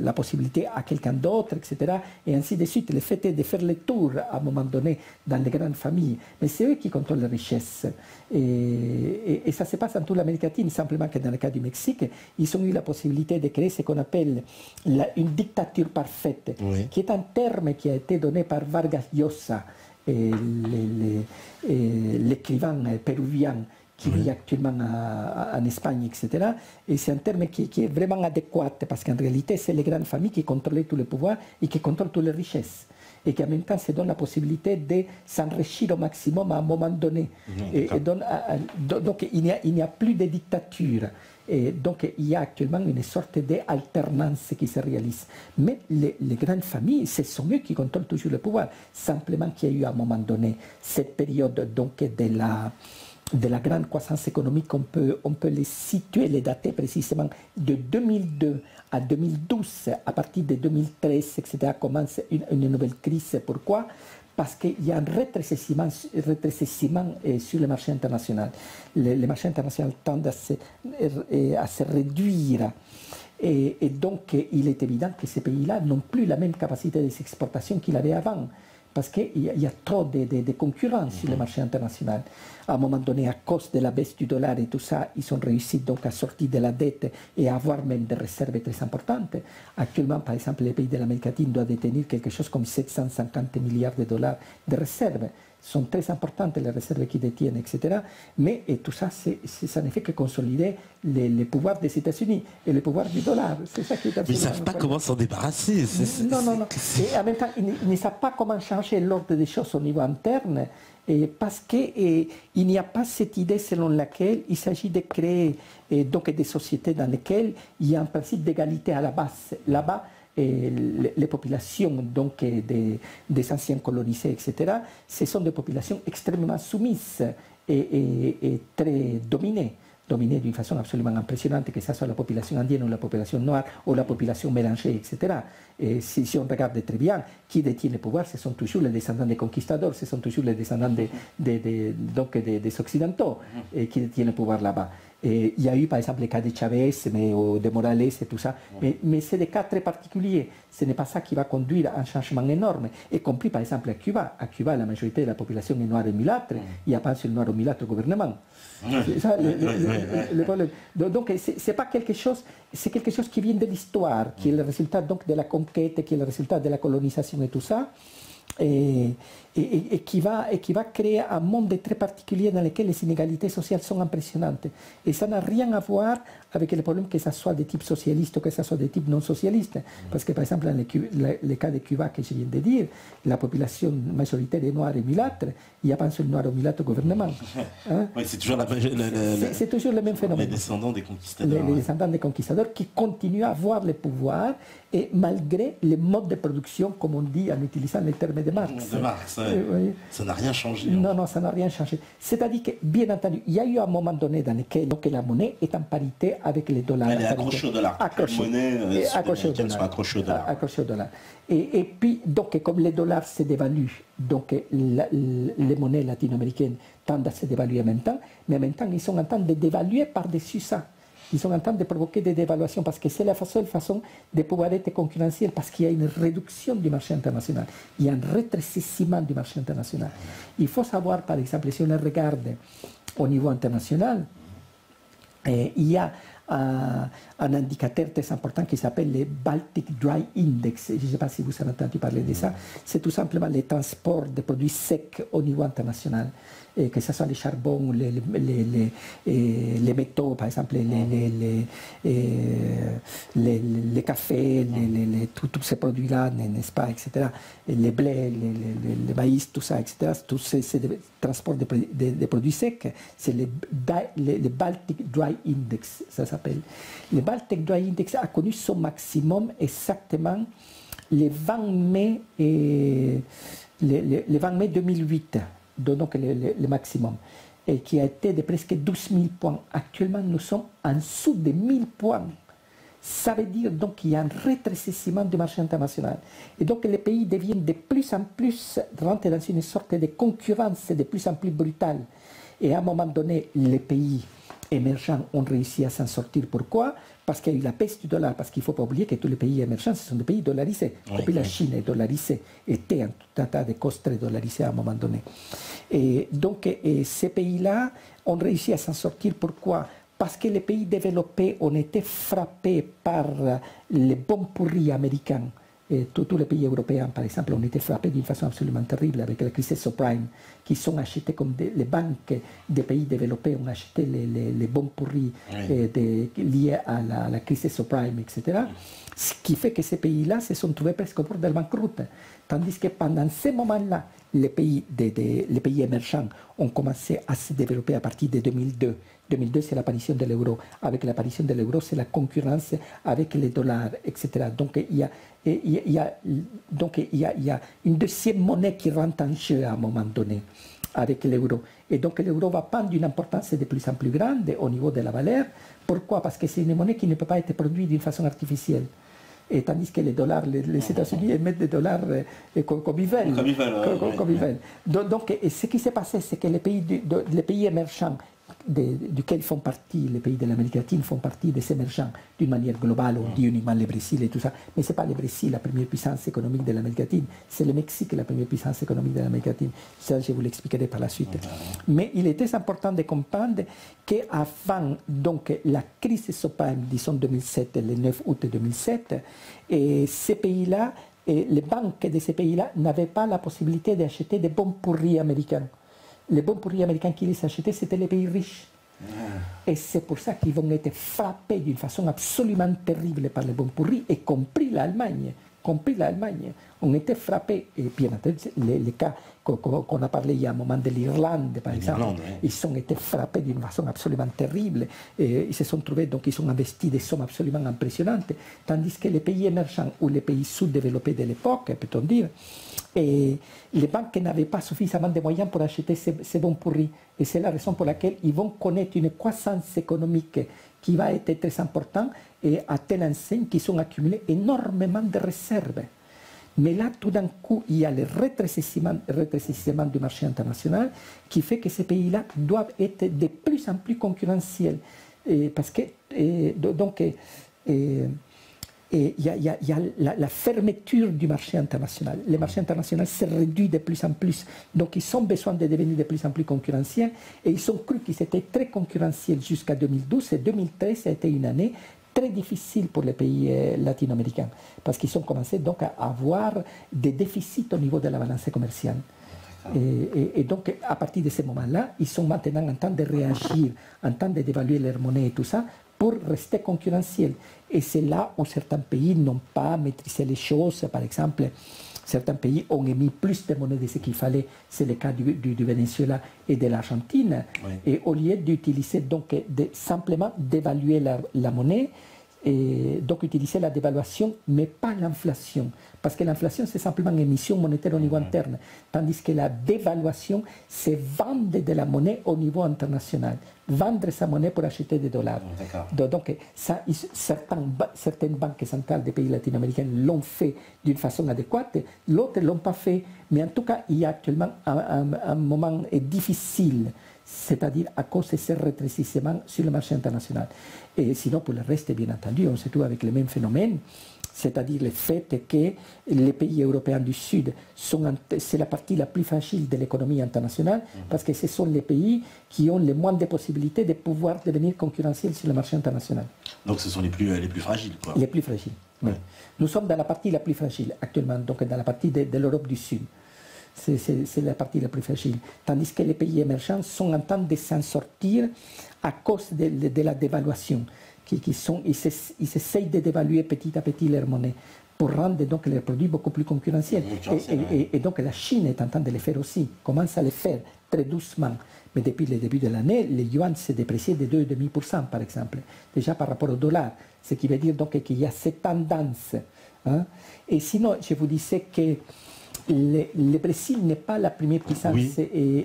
S1: la possibilité à quelqu'un d'autre, etc. Et ainsi de suite. Le fait est de faire le tour à un moment donné dans les grandes familles. Mais c'est eux qui contrôlent les richesses. Et ça se passe dans toute l'Amérique latine, simplement que dans le cas du Mexique, ils ont eu la possibilité de créer ce qu'on appelle une dictature parfaite, qui est un terme qui a été donné par Vargas Llosa, l'écrivain péruvien qui vit actuellement en Espagne, etc. Et c'est un terme qui est vraiment adéquat, parce qu'en réalité, c'est les grandes familles qui contrôlent tout le pouvoir et qui contrôlent toutes les richesses. Et qui en même temps se donnent la possibilité de s'enrichir au maximum à un moment donné. Donc il n'y a plus de dictature. Et donc il y a actuellement une sorte d'alternance qui se réalise. Mais les grandes familles, ce sont eux qui contrôlent toujours le pouvoir. Simplement qu'il y a eu à un moment donné cette période donc de la grande croissance économique, on peut les situer, les dater précisément de 2002 à 2012. À partir de 2013, etc., commence une nouvelle crise. Pourquoi? Parce qu'il y a un rétrécissement sur le marché international. Les marchés internationaux tendent à se réduire. Et donc, il est évident que ces pays-là n'ont plus la même capacité d'exportation qu'ils avaient avant, parce qu'il y a trop de concurrence sur le marché international. À un moment donné, à cause de la baisse du dollar et tout ça, ils ont réussi donc à sortir de la dette et à avoir même des réserves très importantes. Actuellement, par exemple, les pays de l'Amérique latine doivent détenir quelque chose comme 750 milliards de dollars de réserves, sont très importantes, les réserves qu'ils détiennent, etc. Mais tout ça, ça ne fait que consolider les pouvoirs des États-Unis et le pouvoir du dollar. C'est ça qui est absolument.
S2: Mais ils ne savent pas comment s'en débarrasser.
S1: Non. Et en même temps, ils ne savent pas comment changer l'ordre des choses au niveau interne. Parce qu'il n'y a pas cette idée selon laquelle il s'agit de créer donc des sociétés dans lesquelles il y a un principe d'égalité à la base. Là-bas, les populations donc, des anciens colonisés, etc., ce sont des populations extrêmement soumises et très dominées d'une façon absolument impressionnante, que ce soit la population indienne ou la population noire ou la population mélangée, etc. Et si on regarde très bien, qui détient le pouvoir, ce sont toujours les descendants des conquistadors, ce sont toujours les descendants des Occidentaux qui détiennent le pouvoir là-bas. Et il y a eu par exemple le cas de Chavez, de Morales et tout ça, mais c'est des cas très particuliers. Ce n'est pas ça qui va conduire à un changement énorme, y compris par exemple à Cuba. À Cuba, la majorité de la population est noire et mulâtre, il n'y a pas un seul noir ou mulâtre au gouvernement. C'est ça le problème. Donc c'est pas quelque chose, c'est quelque chose qui vient de l'histoire, qui est le résultat donc de la conquête, qui est le résultat de la colonisation et tout ça. Et qui va créer un monde très particulier dans lequel les inégalités sociales sont impressionnantes. Et ça n'a rien à voir avec le problème que ce soit des types socialistes ou que ce soit des types non socialistes. Parce que par exemple, dans le cas de Cuba que je viens de dire, la population majoritaire est noire et mulâtre, il n'y a pas un seul noir ou mulâtre au gouvernement. Hein?
S2: Oui, c'est toujours,
S1: c'est toujours le même phénomène.
S2: Les descendants des conquistadors.
S1: Les descendants des conquistadors qui continuent à avoir le pouvoir et malgré les modes de production, comme on dit en utilisant les termes de Marx.
S2: De Marx, oui. Ça n'a rien changé.
S1: Non, ça n'a rien changé. C'est-à-dire que, bien entendu, il y a eu un moment donné dans lequel donc, la monnaie est en parité avec les dollars.
S2: Elle est accrochée au dollar.
S1: Accrochée au dollar. Et puis, donc, comme les dollars se dévaluent, donc les monnaies latino-américaines tendent à se dévaluer en même temps, mais en même temps, ils sont en train de dévaluer par-dessus ça. Ils sont en train de provoquer des dévaluations parce que c'est la seule façon de pouvoir être concurrentiel, parce qu'il y a une réduction du marché international, il y a un rétrécissement du marché international. Il faut savoir, par exemple, si on regarde au niveau international, il y a un indicateur très important qui s'appelle le Baltic Dry Index. Je ne sais pas si vous avez entendu parler de ça. C'est tout simplement les transports de produits secs au niveau international. Et que ce soit les charbons, les métaux, par exemple, les cafés, tous ces produits-là, n'est-ce pas, etc. Les blés, les maïs, tout ça, etc. Tous ces transports de produits secs, c'est le Baltic Dry Index, ça s'appelle. Le Baltic Dry Index a connu son maximum exactement le 20 mai 2008. Donc le maximum, et qui a été de presque 12 000 points. Actuellement, nous sommes en dessous de 1000 points. Ça veut dire donc qu'il y a un rétrécissement du marché international. Et donc les pays deviennent de plus en plus, rentrent dans une sorte de concurrence de plus en plus brutale. Et à un moment donné, les pays émergents ont réussi à s'en sortir. Pourquoi? Parce qu'il y a eu la baisse du dollar, parce qu'il ne faut pas oublier que tous les pays émergents, ce sont des pays dollarisés. Oui, la Chine est dollarisée, était un tout un tas de causes très dollarisées à un moment donné. Et donc, ces pays-là ont réussi à s'en sortir. Pourquoi? Parce que les pays développés ont été frappés par les bombes pourries américains. Et tous les pays européens, par exemple, ont été frappés d'une façon absolument terrible avec la crise subprime, qui sont achetés comme les banques des pays développés ont acheté les bons pourris liés à la crise subprime, etc. Ce qui fait que ces pays-là se sont trouvés presque au bord de la banqueroute. Tandis que pendant ces moments-là, les pays émergents ont commencé à se développer à partir de 2002. 2002, c'est l'apparition de l'euro. Avec l'apparition de l'euro, c'est la concurrence avec les dollars, etc. Donc, il y a une deuxième monnaie qui rentre en jeu à un moment donné avec l'euro. Et donc, l'euro va prendre une importance de plus en plus grande au niveau de la valeur. Pourquoi? Parce que c'est une monnaie qui ne peut pas être produite d'une façon artificielle. Et tandis que les dollars, les États-Unis émettent des dollars comme ils veulent. Donc, ce qui s'est passé, c'est que les pays émergents duquel font partie, les pays de l'Amérique latine font partie des émergents d'une manière globale. On dit uniquement le Brésil et tout ça, mais ce n'est pas le Brésil la première puissance économique de l'Amérique latine, c'est le Mexique la première puissance économique de l'Amérique latine. Ça, je vous l'expliquerai par la suite. Mais il est très important de comprendre qu'avant donc, la crise subprime, disons 2007, le 9 août 2007, et ces pays-là Et les banques de ces pays-là n'avaient pas la possibilité d'acheter des bons pourris américains. Les bons pourris américains qui les achetaient, c'était les pays riches. Et c'est pour ça qu'ils vont être frappés d'une façon absolument terrible par les bons pourris, y compris l'Allemagne. On était frappés, et bien entendu, les cas qu'on a parlé il y a un moment de l'Irlande, par exemple, ils ont été frappés d'une façon absolument terrible, et ils se sont trouvés, donc ils ont investi des sommes absolument impressionnantes, tandis que les pays émergents ou les pays sous-développés de l'époque, peut-on dire, et les banques n'avaient pas suffisamment de moyens pour acheter ces bons pourris. Et c'est la raison pour laquelle ils vont connaître une croissance économique qui va être très importante et à telle enseigne qu'ils ont accumulé énormément de réserves. Mais là, tout d'un coup, il y a le rétrécissement du marché international qui fait que ces pays-là doivent être de plus en plus concurrentiels. Parce que, donc, il y a la fermeture du marché international. Le marché international se réduit de plus en plus. Donc, ils ont besoin de devenir de plus en plus concurrentiels. Et ils ont cru qu'ils étaient très concurrentiels jusqu'à 2012. Et 2013 a été une année très difficile pour les pays latino-américains. Parce qu'ils ont commencé donc à avoir des déficits au niveau de la balance commerciale. Et donc, à partir de ce moment-là, ils sont maintenant en train de réagir, en train de dévaluer leur monnaie et tout ça, pour rester concurrentiels. Et c'est là où certains pays n'ont pas maîtrisé les choses. Par exemple, certains pays ont émis plus de monnaie de ce qu'il fallait. C'est le cas du Venezuela et de l'Argentine. Oui. Et au lieu d'utiliser, donc, simplement d'évaluer la monnaie, et donc utiliser la dévaluation, mais pas l'inflation. Parce que l'inflation, c'est simplement une émission monétaire au niveau interne. Tandis que la dévaluation, c'est vendre de la monnaie au niveau international. Vendre sa monnaie pour acheter des dollars. Donc, ça, certaines banques centrales des pays latino-américains l'ont fait d'une façon adéquate, l'autre ne l'ont pas fait. Mais en tout cas, il y a actuellement un moment difficile, c'est-à-dire à cause de ce rétrécissement sur le marché international. Et sinon, pour le reste, bien entendu, on se trouve avec le même phénomène, c'est-à-dire le fait que les pays européens du Sud, c'est la partie la plus fragile de l'économie internationale, parce que ce sont les pays qui ont le moins de possibilités de pouvoir devenir concurrentiels sur le marché international.
S2: Donc ce sont les plus fragiles, quoi.
S1: Les plus fragiles, oui. Nous sommes dans la partie la plus fragile actuellement, donc dans la partie de l'Europe du Sud. C'est la partie la plus fragile. Tandis que les pays émergents sont en train de s'en sortir à cause de la dévaluation. Ils essayent de dévaluer petit à petit leur monnaie pour rendre donc leurs produits beaucoup plus concurrentiels. Et donc la Chine est en train de le faire aussi, commence à le faire très doucement. Mais depuis le début de l'année, le yuan s'est déprécié de 2,5% par exemple, déjà par rapport au dollar. Ce qui veut dire donc qu'il y a cette tendance. Hein. Et sinon, je vous disais que le Brésil n'est pas la première puissance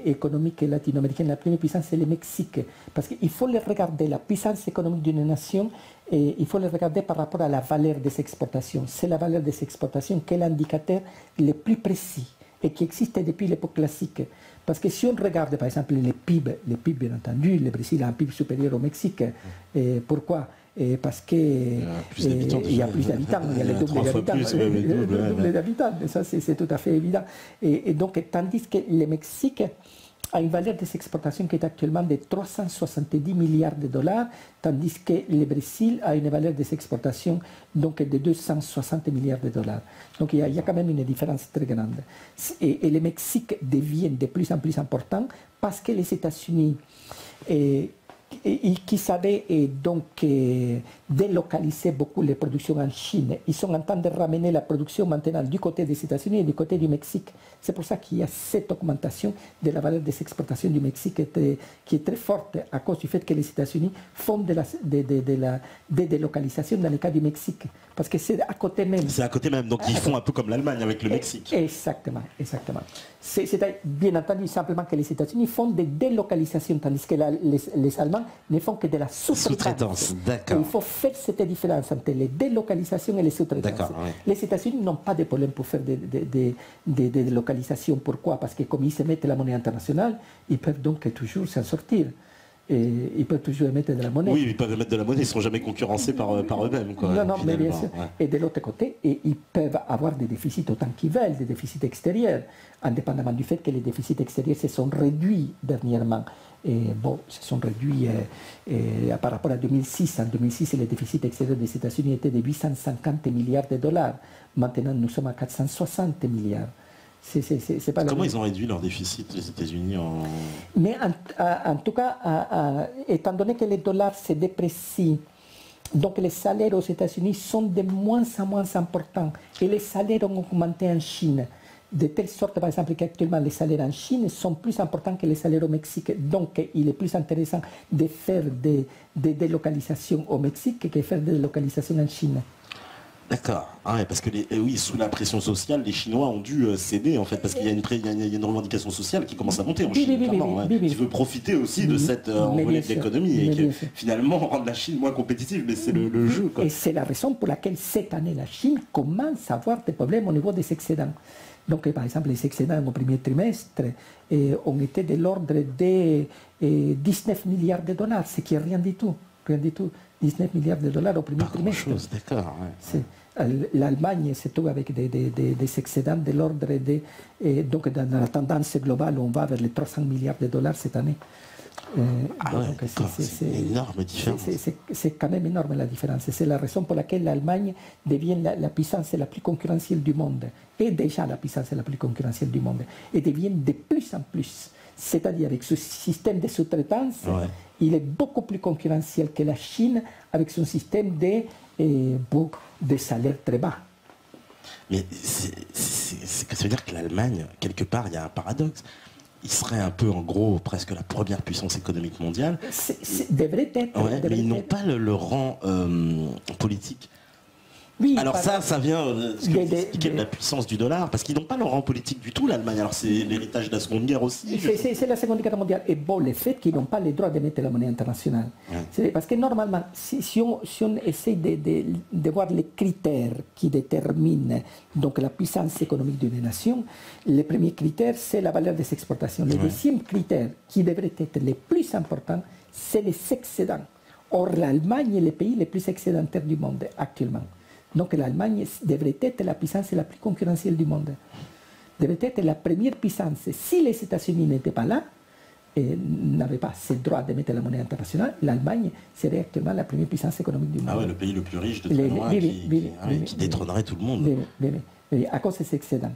S1: économique latino-américaine. La première puissance, c'est le Mexique. Parce qu'il faut le regarder, la puissance économique d'une nation, et il faut le regarder par rapport à la valeur des exportations. C'est la valeur des exportations qui est l'indicateur le plus précis et qui existe depuis l'époque classique. Parce que si on regarde, par exemple, les PIB, bien entendu, le Brésil a un PIB supérieur au Mexique. Pourquoi ? Parce qu'il y a plus d'habitants, il y a le double d'habitants, ça c'est tout à fait évident. Et donc, tandis que le Mexique a une valeur des exportations qui est actuellement de 370 milliards de dollars, tandis que le Brésil a une valeur des exportations donc de 260 milliards de dollars. Donc il y a quand même une différence très grande. Et le Mexique devient de plus en plus important parce que les États-Unis qui savaient donc délocaliser beaucoup les productions en Chine. Ils sont en train de ramener la production maintenant du côté des États-Unis et du côté du Mexique. C'est pour ça qu'il y a cette augmentation de la valeur des exportations du Mexique qui est très forte à cause du fait que les États-Unis font de la délocalisation dans le cas du Mexique. Parce que c'est à côté même. C'est
S2: à côté même, donc ils font un peu comme l'Allemagne avec le Mexique.
S1: Exactement. C'est bien entendu simplement que les États-Unis font des délocalisations, tandis que les Allemands ne font que de la sous-traitance.
S2: D'accord.
S1: Il faut faire cette différence entre les délocalisations et les sous-traitances. Les États-Unis n'ont pas de problème pour faire des délocalisations. Pourquoi ? Parce que comme ils se mettent la monnaie internationale, ils peuvent donc toujours s'en sortir. ils peuvent toujours émettre de la monnaie.
S2: Oui, ils peuvent émettre de la monnaie, ils ne sont jamais concurrencés par eux-mêmes.
S1: Non, mais bien sûr. Ouais. Et de l'autre côté, ils peuvent avoir des déficits autant qu'ils veulent, des déficits extérieurs, indépendamment du fait que les déficits extérieurs se sont réduits dernièrement. Et bon, se sont réduits par rapport à 2006. En 2006, les déficits extérieurs des États-Unis étaient de 850 milliards de dollars. Maintenant, nous sommes à 460 milliards. C'est pas
S2: Comment ils ont réduit leur déficit, les États-Unis
S1: Mais en tout cas, étant donné que les dollars se déprécient, donc les salaires aux États-Unis sont de moins en moins importants. Et les salaires ont augmenté en Chine. De telle sorte, par exemple, qu'actuellement les salaires en Chine sont plus importants que les salaires au Mexique. Donc, il est plus intéressant de faire des délocalisations au Mexique que de faire des délocalisations en Chine.
S2: D'accord. Ah ouais, parce que oui, sous la pression sociale, les Chinois ont dû céder en fait, parce qu'il y a une revendication sociale qui commence à monter en Chine, qui veut profiter aussi de cette envolée de l'économie et qui finalement rendre la Chine moins compétitive, mais c'est le jeu. Quoi.
S1: Et c'est la raison pour laquelle cette année la Chine commence à avoir des problèmes au niveau des excédents. Donc, par exemple, les excédents au premier trimestre ont été de l'ordre de 19 milliards de dollars, ce qui est rien du tout. Rien du tout. 19 milliards de dollars au premier trimestre.
S2: D'accord. Ouais.
S1: L'Allemagne se trouve avec des excédents de l'ordre de... donc, dans la tendance globale, on va vers les 300 milliards de dollars cette année.
S2: C'est une énorme différence.
S1: C'est quand même énorme la différence. C'est la raison pour laquelle l'Allemagne devient la puissance la plus concurrentielle du monde. Et déjà la puissance la plus concurrentielle du monde. Et devient de plus en plus. C'est-à-dire avec ce système de sous-traitance, il est beaucoup plus concurrentiel que la Chine avec son système de salaires très bas.
S2: Mais ça veut dire que l'Allemagne, quelque part, il y a un paradoxe. Il serait un peu, en gros, presque la première puissance économique mondiale.
S1: Devrait être.
S2: Mais ils n'ont pas le rang politique.
S1: Oui,
S2: alors ça vient expliquer de la puissance du dollar, parce qu'ils n'ont pas le rang politique du tout, l'Allemagne. Alors c'est l'héritage de la Seconde Guerre aussi.
S1: C'est la Seconde Guerre mondiale. Et bon, le fait qu'ils n'ont pas le droit d'émettre la monnaie internationale. Parce que normalement, si on essaie de voir les critères qui déterminent donc, la puissance économique d'une nation, le premier critère, c'est la valeur des exportations. Le deuxième critère, qui devrait être le plus important, c'est les excédents. Or, l'Allemagne est le pays le plus excédentaire du monde actuellement. Donc l'Allemagne devrait être la puissance la plus concurrentielle du monde. Devrait être la première puissance. Si les États-Unis n'étaient pas là, et n'avaient pas ce droit d'émettre la monnaie internationale, l'Allemagne serait actuellement la première puissance économique du monde.
S2: Ah ouais, le pays le plus riche de très loin qui détrônerait tout le monde.
S1: À cause de ces excédents.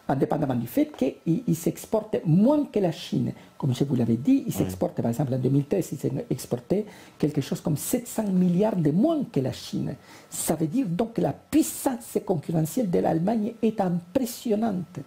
S1: Indépendamment du fait qu'ils s'exportent moins que la Chine. Comme je vous l'avais dit, ils s'exportent, par exemple en 2013, ils exportaient quelque chose comme 700 milliards de moins que la Chine. Ça veut dire donc que la puissance concurrentielle de l'Allemagne est impressionnante.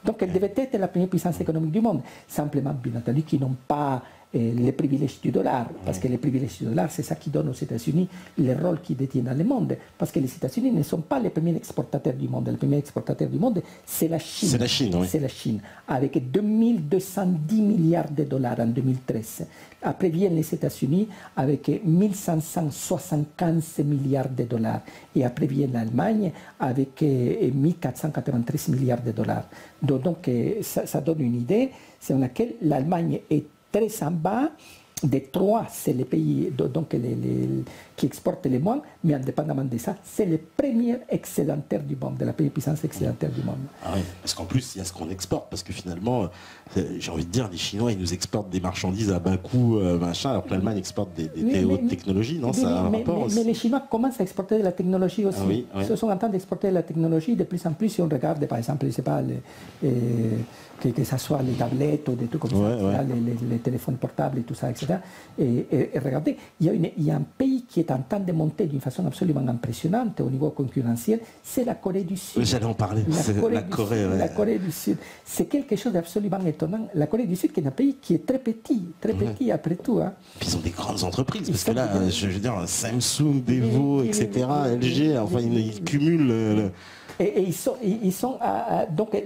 S1: Donc elle devait être la première puissance économique du monde. Simplement, bien entendu, qu'ils n'ont pas les privilèges du dollar, parce que les privilèges du dollar, c'est ça qui donne aux États-Unis le rôle qu'ils détiennent dans le monde, parce que les États-Unis ne sont pas les premiers exportateurs du monde. Le premier exportateur du monde, c'est la Chine.
S2: C'est la Chine, oui.
S1: C'est la Chine, avec 2210 milliards de dollars en 2013. Après viennent les États-Unis avec 1575 milliards de dollars. Et après vient l'Allemagne avec 1493 milliards de dollars. Donc ça donne une idée sur laquelle l'Allemagne est très en bas. Des trois, c'est les pays donc qui exportent les moins, mais indépendamment de ça, c'est le premier excédentaire du monde, la première puissance excédentaire du monde.
S2: Ah oui, parce qu'en plus, il y a ce qu'on exporte, parce que finalement, j'ai envie de dire, les Chinois, ils nous exportent des marchandises à bas coût, machin, alors que l'Allemagne exporte des hautes technologies, non? Ça a un rapport aussi.
S1: Mais les Chinois commencent à exporter de la technologie aussi. Ils se sont en train d'exporter de la technologie de plus en plus. Si on regarde, par exemple, je sais pas, que ce soit les tablettes ou des trucs comme ça, les téléphones portables et tout ça, etc. Et regardez, il y a un pays qui est en train de monter d'une façon absolument impressionnante au niveau concurrentiel, c'est la Corée du Sud.
S2: J'allais en parler, la
S1: Corée du Sud. C'est quelque chose d'absolument étonnant. La Corée du Sud, qui est un pays qui est très petit après tout. Hein.
S2: Puis ils ont des grandes entreprises, parce que là, je veux dire, Samsung, Devo, etc., LG, enfin, ils cumulent...
S1: Et ils sont donc,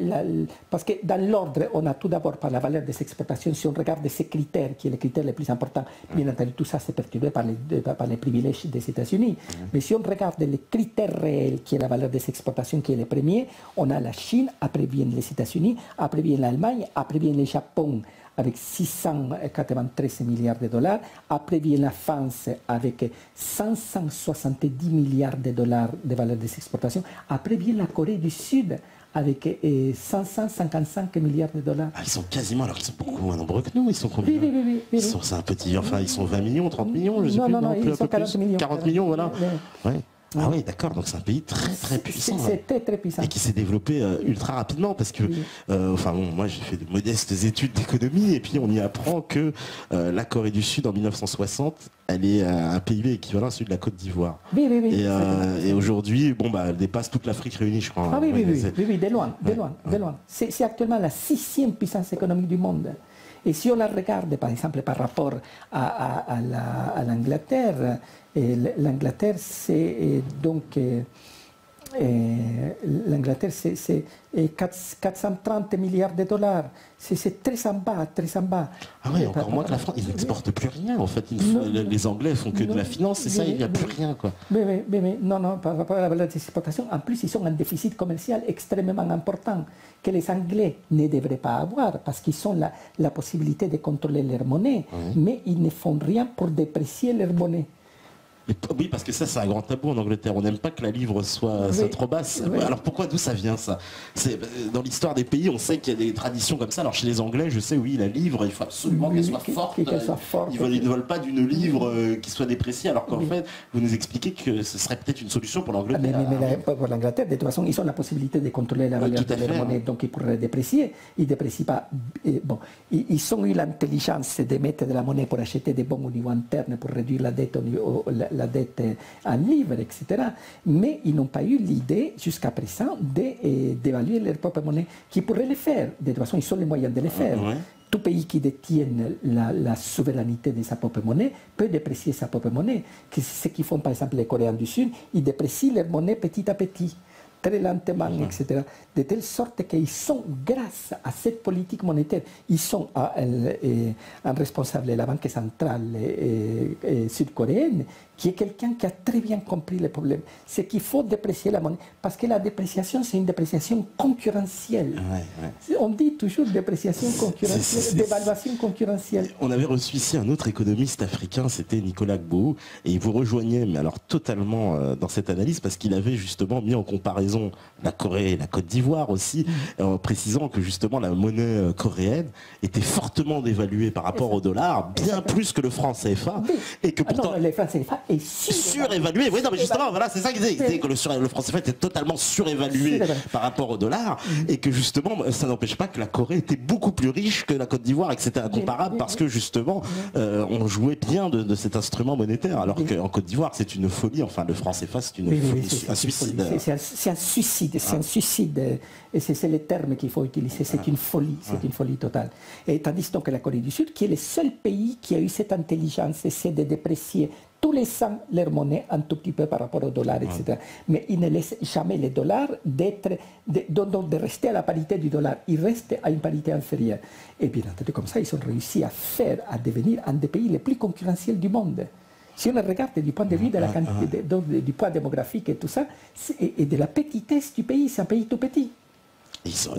S1: parce que dans l'ordre, on a tout d'abord par la valeur des exportations, si on regarde ces critères, qui est le critère le plus important, bien entendu, tout ça c'est perturbé par les privilèges des États-Unis. Mais si on regarde les critères réels, qui est la valeur des exportations, qui est le premier, on a la Chine, après viennent les États-Unis, après vient l'Allemagne, après vient le Japon, avec 693 milliards de dollars. Après vient la France avec 570 milliards de dollars de valeur des exportations. Après vient la Corée du Sud avec 555 milliards de dollars.
S2: Ah, ils sont quasiment, alors qu'ils sont beaucoup moins nombreux que nous, ils sont combien?
S1: Oui.
S2: C'est un petit, enfin ils sont 20 millions, 30 millions, je sais
S1: non,
S2: plus.
S1: Non, ils sont 40 millions.
S2: 40 millions, voilà. Ouais. Ah oui, d'accord, donc c'est un pays très puissant.
S1: C'est très puissant.
S2: Et qui s'est développé ultra rapidement parce que, enfin bon, moi j'ai fait de modestes études d'économie et puis on y apprend que la Corée du Sud en 1960, elle est un PIB équivalent à celui de la Côte d'Ivoire.
S1: Oui.
S2: Et aujourd'hui, bon, bah, elle dépasse toute l'Afrique réunie, je crois.
S1: Ah oui, de loin. C'est actuellement la 6e puissance économique du monde. Et si on la regarde, par exemple, par rapport à l'Angleterre, l'Angleterre, c'est donc... l'Angleterre, c'est 430 milliards de dollars. C'est très en bas.
S2: Ah oui, encore moins que la France. Ils n'exportent plus rien, en fait. Les Anglais font que de la finance, c'est ça, il n'y a plus rien, quoi.
S1: Mais non, par rapport à la valeur des exportations, en plus, ils ont un déficit commercial extrêmement important que les Anglais ne devraient pas avoir parce qu'ils ont la possibilité de contrôler leur monnaie, mais ils ne font rien pour déprécier leur monnaie.
S2: Oui, parce que ça, c'est un grand tabou en Angleterre. On n'aime pas que la livre soit trop basse. Alors pourquoi, d'où ça vient, ça? Dans l'histoire des pays, on sait qu'il y a des traditions comme ça. Alors chez les Anglais, je sais, oui, la livre, il faut absolument qu'elle soit forte. Ils ne veulent pas d'une livre qui soit dépréciée, alors qu'en fait, vous nous expliquez que ce serait peut-être une solution pour l'Angleterre.
S1: Mais pour l'Angleterre, de toute façon, ils ont la possibilité de contrôler la valeur de leur monnaie, donc ils pourraient déprécier. Ils ne déprécient pas. Bon, ils ont eu l'intelligence de mettre de la monnaie pour acheter des bons au niveau interne, pour réduire la dette la dette en livres, etc. Mais ils n'ont pas eu l'idée, jusqu'à présent, d'évaluer leur propre monnaie, qui pourraient le faire. De toute façon, ils ont les moyens de le faire. Tout pays qui détient la souveraineté de sa propre monnaie peut déprécier sa propre monnaie. Ce qu'ils font, par exemple, les Coréens du Sud, ils déprécient leur monnaie petit à petit, très lentement, etc. De telle sorte qu'ils sont, grâce à cette politique monétaire, ils sont un responsable de la Banque centrale sud-coréenne, qui est quelqu'un qui a très bien compris le problème. C'est qu'il faut déprécier la monnaie, parce que la dépréciation, c'est une dépréciation concurrentielle. On dit toujours dépréciation concurrentielle, dévaluation concurrentielle.
S2: On avait reçu ici un autre économiste africain, c'était Nicolas Gbou, et il vous rejoignait, mais alors totalement dans cette analyse, parce qu'il avait justement mis en comparaison la Corée et la Côte d'Ivoire aussi, en précisant que justement la monnaie coréenne était fortement dévaluée par rapport au dollar, bien plus que le franc CFA, et que pourtant...
S1: Non, le franc CFA est
S2: surévalué. Oui, non, mais justement, voilà, c'est ça qu'il disait. Il disait que le franc CFA était totalement surévalué par rapport au dollar, et que justement, ça n'empêche pas que la Corée était beaucoup plus riche que la Côte d'Ivoire, et que c'était incomparable parce que justement, on jouait bien de cet instrument monétaire, alors qu'en Côte d'Ivoire, c'est une folie. Enfin, le franc CFA, c'est une folie, un suicide.
S1: C'est un suicide, et c'est le terme qu'il faut utiliser. C'est une folie, totale. Et tandis que la Corée du Sud, qui est le seul pays qui a eu cette intelligence, c'est de déprécier tous les ans leur monnaie un tout petit peu par rapport au dollar, etc. Mais ils ne laissent jamais le dollar de rester à la parité du dollar. Ils restent à une parité inférieure. Et bien entendu, comme ça, ils ont réussi à devenir un des pays les plus concurrentiels du monde. Si on le regarde du point de vue de la quantité, du poids démographique et tout ça, et de la petitesse du pays, c'est un pays tout petit.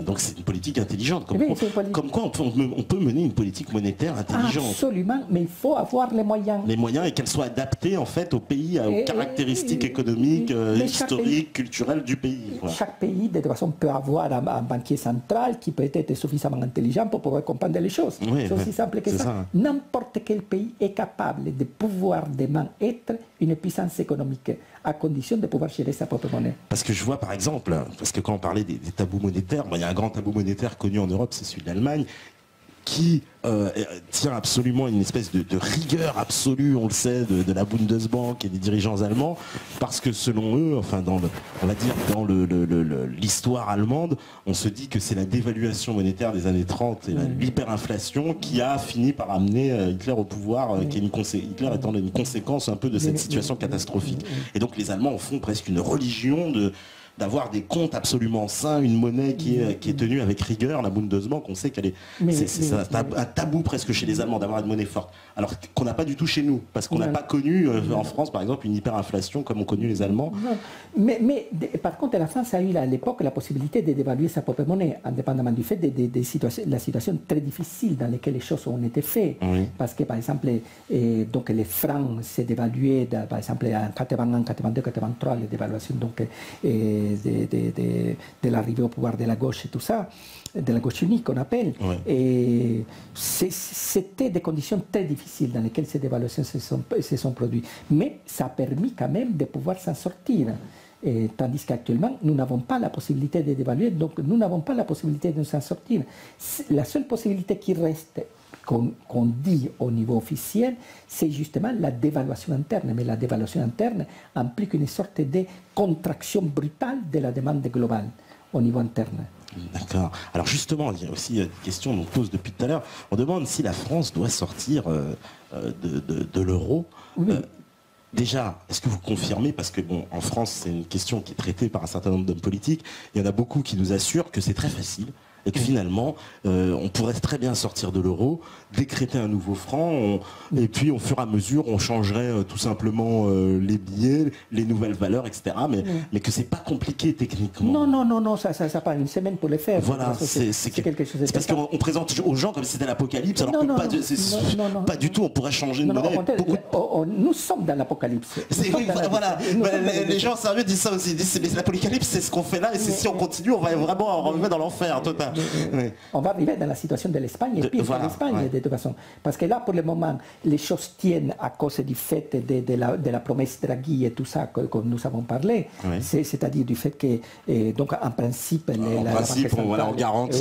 S2: Donc c'est une politique intelligente. Comme quoi on peut mener une politique monétaire intelligente.
S1: Absolument, mais il faut avoir les moyens.
S2: Les moyens, et qu'elles soient adaptées en fait au pays, aux caractéristiques économiques, historiques, culturelles du pays.
S1: Chaque pays, de toute façon, peut avoir un banquier central qui peut être suffisamment intelligent pour pouvoir comprendre les choses. C'est aussi simple que ça. N'importe quel pays est capable de pouvoir demain être une puissance économique, à condition de pouvoir gérer sa propre monnaie.
S2: Parce que je vois par exemple, parce que quand on parlait des tabous monétaires, il y a un grand tabou monétaire connu en Europe, c'est celui de l'Allemagne, qui tient absolument une espèce de rigueur absolue, on le sait, de la Bundesbank et des dirigeants allemands, parce que selon eux, enfin on va dire dans l'histoire allemande, on se dit que c'est la dévaluation monétaire des années 30 et l'hyperinflation qui a fini par amener Hitler au pouvoir, Hitler étant une conséquence un peu de cette situation catastrophique. Et donc les Allemands en font presque une religion d'avoir des comptes absolument sains, une monnaie qui est tenue avec rigueur. La Bundesbank, on sait qu'elle est... C'est un tabou presque chez les Allemands d'avoir une monnaie forte. Alors qu'on n'a pas du tout chez nous, parce qu'on n'a pas connu en France, par exemple, une hyperinflation comme ont connu les Allemands.
S1: Mais par contre, la France a eu à l'époque la possibilité de dévaluer sa propre monnaie, indépendamment du fait de la situation très difficile dans laquelle les choses ont été faites. Oui. Parce que, par exemple, donc, les francs s'est dévalué, par exemple, en 81, 82, 83, les dévaluations donc, de l'arrivée au pouvoir de la gauche et tout ça, de la gauche unique qu'on appelle. Oui. Et c'était des conditions très difficiles dans lesquelles ces dévaluations se sont produites. Mais ça a permis quand même de pouvoir s'en sortir. Et, tandis qu'actuellement, nous n'avons pas la possibilité de dévaluer, donc nous n'avons pas la possibilité de s'en sortir. La seule possibilité qui reste, qu'on dit au niveau officiel, c'est justement la dévaluation interne. Mais la dévaluation interne implique une sorte de contraction brutale de la demande globale au niveau interne.
S2: D'accord. Alors justement, il y a aussi une question qu'on pose depuis tout à l'heure. On demande si la France doit sortir de l'euro. Oui. Déjà, est-ce que vous confirmez, parce que bon, en France, c'est une question qui est traitée par un certain nombre d'hommes politiques, il y en a beaucoup qui nous assurent que c'est très facile et que finalement, on pourrait très bien sortir de l'euro, décréter un nouveau franc, et puis au fur et à mesure, on changerait tout simplement les billets, les nouvelles valeurs, etc. Mais que c'est pas compliqué techniquement.
S1: Non, ça prend une semaine pour le faire.
S2: Voilà, c'est quelque chose. C'est parce qu'on présente aux gens comme si c'était l'apocalypse, alors que pas du tout, on pourrait changer de monnaie.
S1: Nous sommes dans l'apocalypse.
S2: Voilà, les gens sérieux disent ça aussi, ils disent c'est l'apocalypse, c'est ce qu'on fait là, et si on continue, on va vraiment revenir dans l'enfer total.
S1: Oui. On va arriver dans la situation de l'Espagne, et pire que l'Espagne de toute façon. Parce que là, pour le moment, les choses tiennent à cause du fait de la promesse Draghi et tout ça que nous avons parlé. Oui. C'est-à-dire du fait que, donc en principe,
S2: on garantit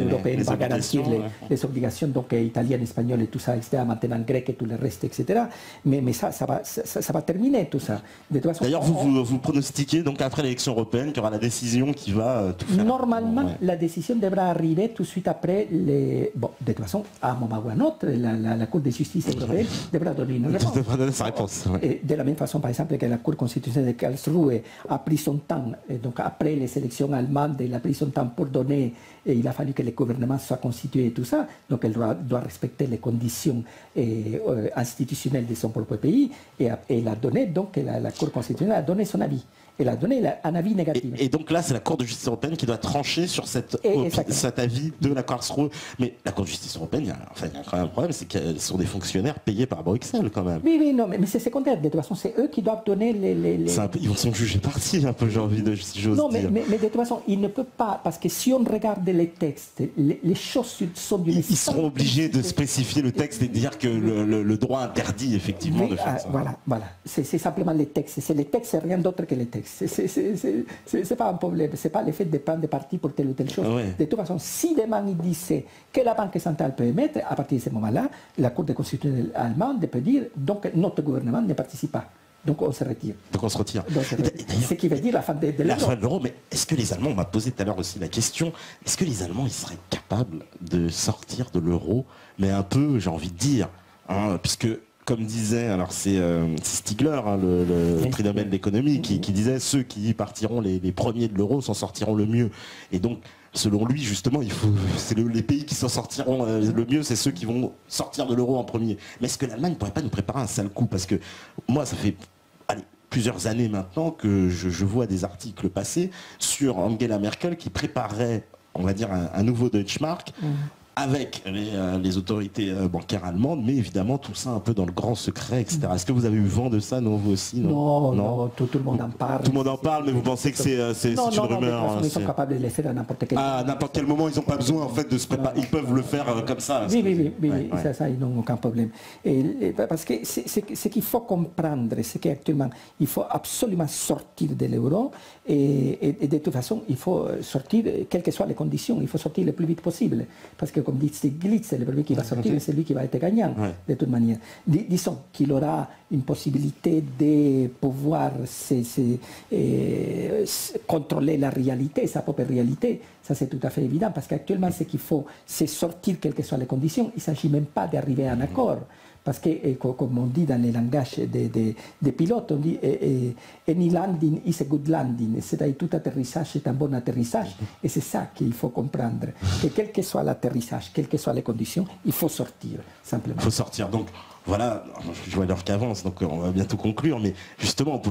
S1: européenne va garantir les obligations donc, italiennes, espagnoles et tout ça, etc., maintenant grecques et tout le reste, etc. Mais ça va terminer tout ça.
S2: D'ailleurs, vous pronostiquez donc après l'élection européenne qu'il y aura la décision qui va tout faire.
S1: Normalement, la décision devra arriver tout de suite après Bon, de toute façon, à un moment ou à un autre, la Cour de justice européenne devra donner une réponse.
S2: Devra donner sa réponse. Oui.
S1: Et de la même façon, par exemple, que la Cour constitutionnelle de Karlsruhe a pris son temps, et donc après les élections allemandes, il a pris son temps pour donner, et il a fallu que le gouvernement soit constitué et tout ça, donc elle doit respecter les conditions institutionnelles de son propre pays, et elle a donné, donc la Cour constitutionnelle a donné son avis. Elle a donné un avis négatif.
S2: Et donc là, c'est la Cour de justice européenne qui doit trancher sur cet avis de la Karlsruhe. Mais la Cour de justice européenne, il y a quand même un problème, c'est qu'ils sont des fonctionnaires payés par Bruxelles quand même.
S1: Oui, non, mais c'est secondaire. De toute façon, c'est eux qui doivent donner les...
S2: Ils sont jugés partis un peu, j'ai envie de, si j'ose dire.
S1: Mais de toute façon, ils ne peuvent pas, parce que si on regarde les textes, les choses sont d'une...
S2: Ils seront obligés de spécifier le texte et de dire que le droit interdit effectivement de faire ça.
S1: Voilà. C'est simplement les textes. C'est les textes, c'est rien d'autre que les textes. C'est pas un problème, c'est pas le fait de prendre parti pour telle ou telle chose. Ouais. De toute façon, si demain il disait que la Banque centrale peut émettre, à partir de ce moment-là, la Cour de constitutionnelle allemande peut dire donc notre gouvernement ne participe pas. Donc on se retire.
S2: Donc on se retire.
S1: Ce qui veut dire la fin de l'euro.
S2: La fin de l'euro, mais est-ce que les Allemands, on m'a posé tout à l'heure aussi la question, est-ce que les Allemands ils seraient capables de sortir de l'euro, mais un peu, j'ai envie de dire, puisque comme disait, alors c'est Stigler, le prix Nobel d'économie, qui disait ceux qui partiront les premiers de l'euro s'en sortiront le mieux. Et donc, selon lui, justement, c'est les pays qui s'en sortiront le mieux, c'est ceux qui vont sortir de l'euro en premier. Mais est-ce que l'Allemagne ne pourrait pas nous préparer un sale coup? Parce que moi, ça fait plusieurs années maintenant que je vois des articles passer sur Angela Merkel qui préparait, on va dire, un nouveau Deutschmark. Avec les autorités bancaires allemandes, mais évidemment tout ça un peu dans le grand secret, etc. Est-ce que vous avez eu vent de ça, non, vous aussi?
S1: Non, tout le monde en parle.
S2: Tout le monde en parle, mais vous pensez que c'est une rumeur?
S1: Ils sont capables de le faire à n'importe quel moment.
S2: À n'importe quel moment, ils n'ont pas besoin en fait de se préparer. Ils peuvent le faire comme ça.
S1: Oui, ça, ils n'ont aucun problème. Parce que ce qu'il faut comprendre, c'est qu'actuellement, il faut absolument sortir de l'euro et de toute façon, il faut sortir, quelles que soient les conditions, il faut sortir le plus vite possible. Parce que comme dit Stiglitz, le premier qui va sortir, c'est lui qui va être gagnant, de toute manière. Disons qu'il aura une possibilité de pouvoir contrôler la réalité, sa propre réalité. Ça, c'est tout à fait évident, parce qu'actuellement, ce qu'il faut, c'est sortir, quelles que soient les conditions. Il ne s'agit même pas d'arriver à un accord. Parce que, comme on dit dans les langages des pilotes, on dit any landing is a good landing. C'est-à-dire tout atterrissage est un bon atterrissage. Et c'est ça qu'il faut comprendre. Que quel que soit l'atterrissage, quelles que soient les conditions, il faut sortir, simplement.
S2: Il faut sortir. Donc, voilà, je vois l'heure qu'avance, donc on va bientôt conclure, mais justement,